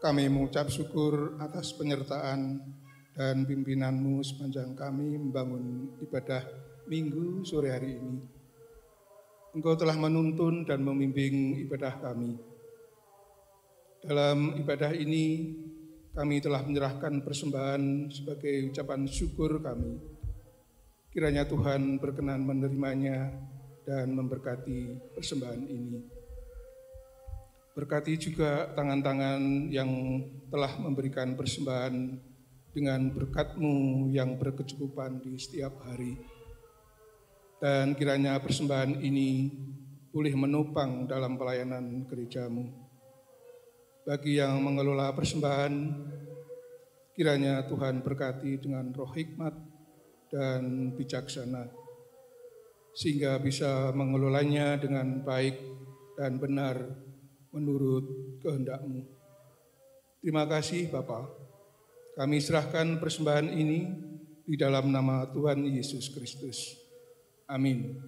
kami mengucap syukur atas penyertaan dan pimpinan-Mu sepanjang kami membangun ibadah Minggu sore hari ini. Engkau telah menuntun dan membimbing ibadah kami. Dalam ibadah ini, kami telah menyerahkan persembahan sebagai ucapan syukur kami. Kiranya Tuhan berkenan menerimanya dan memberkati persembahan ini. Berkati juga tangan-tangan yang telah memberikan persembahan dengan berkat-Mu yang berkecukupan di setiap hari. Dan kiranya persembahan ini boleh menopang dalam pelayanan gereja-Mu. Bagi yang mengelola persembahan, kiranya Tuhan berkati dengan roh hikmat dan bijaksana, sehingga bisa mengelolanya dengan baik dan benar menurut kehendak-Mu. Terima kasih Bapa. Kami serahkan persembahan ini di dalam nama Tuhan Yesus Kristus. Amin.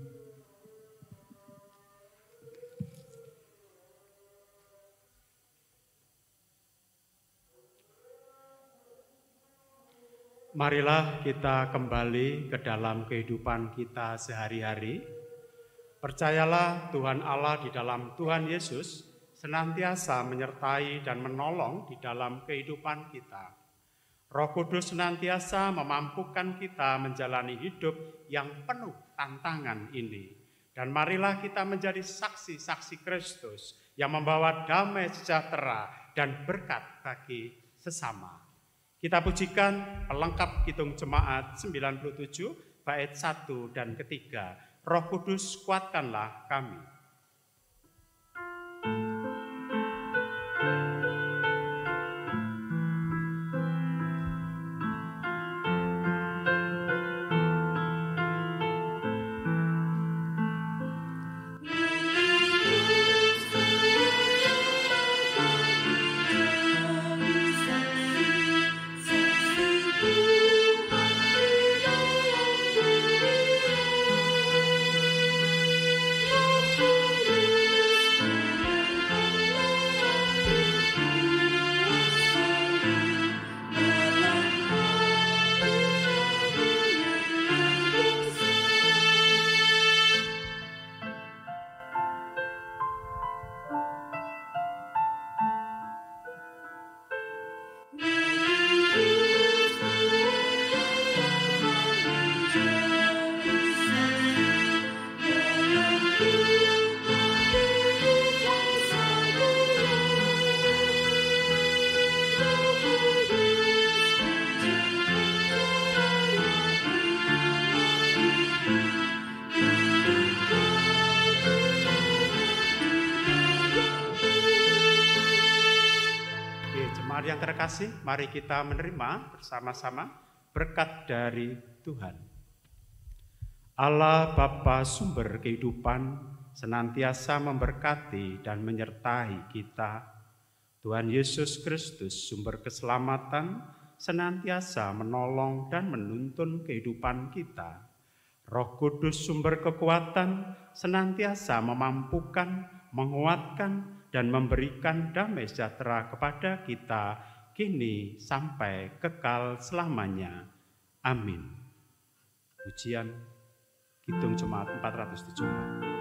Marilah kita kembali ke dalam kehidupan kita sehari-hari. Percayalah Tuhan Allah di dalam Tuhan Yesus senantiasa menyertai dan menolong di dalam kehidupan kita. Roh Kudus senantiasa memampukan kita menjalani hidup yang penuh tantangan ini. Dan marilah kita menjadi saksi-saksi Kristus yang membawa damai sejahtera dan berkat bagi sesama. Kita pujikan pelengkap Kidung Jemaat 97 bait 1 dan ketiga. Roh Kudus kuatkanlah kami. Yang terkasih, mari kita menerima bersama-sama berkat dari Tuhan. Allah Bapa sumber kehidupan senantiasa memberkati dan menyertai kita. Tuhan Yesus Kristus sumber keselamatan senantiasa menolong dan menuntun kehidupan kita. Roh Kudus sumber kekuatan senantiasa memampukan, menguatkan, dan memberikan damai sejahtera kepada kita kini sampai kekal selamanya. Amin. Pujian Kidung Jemaat 474.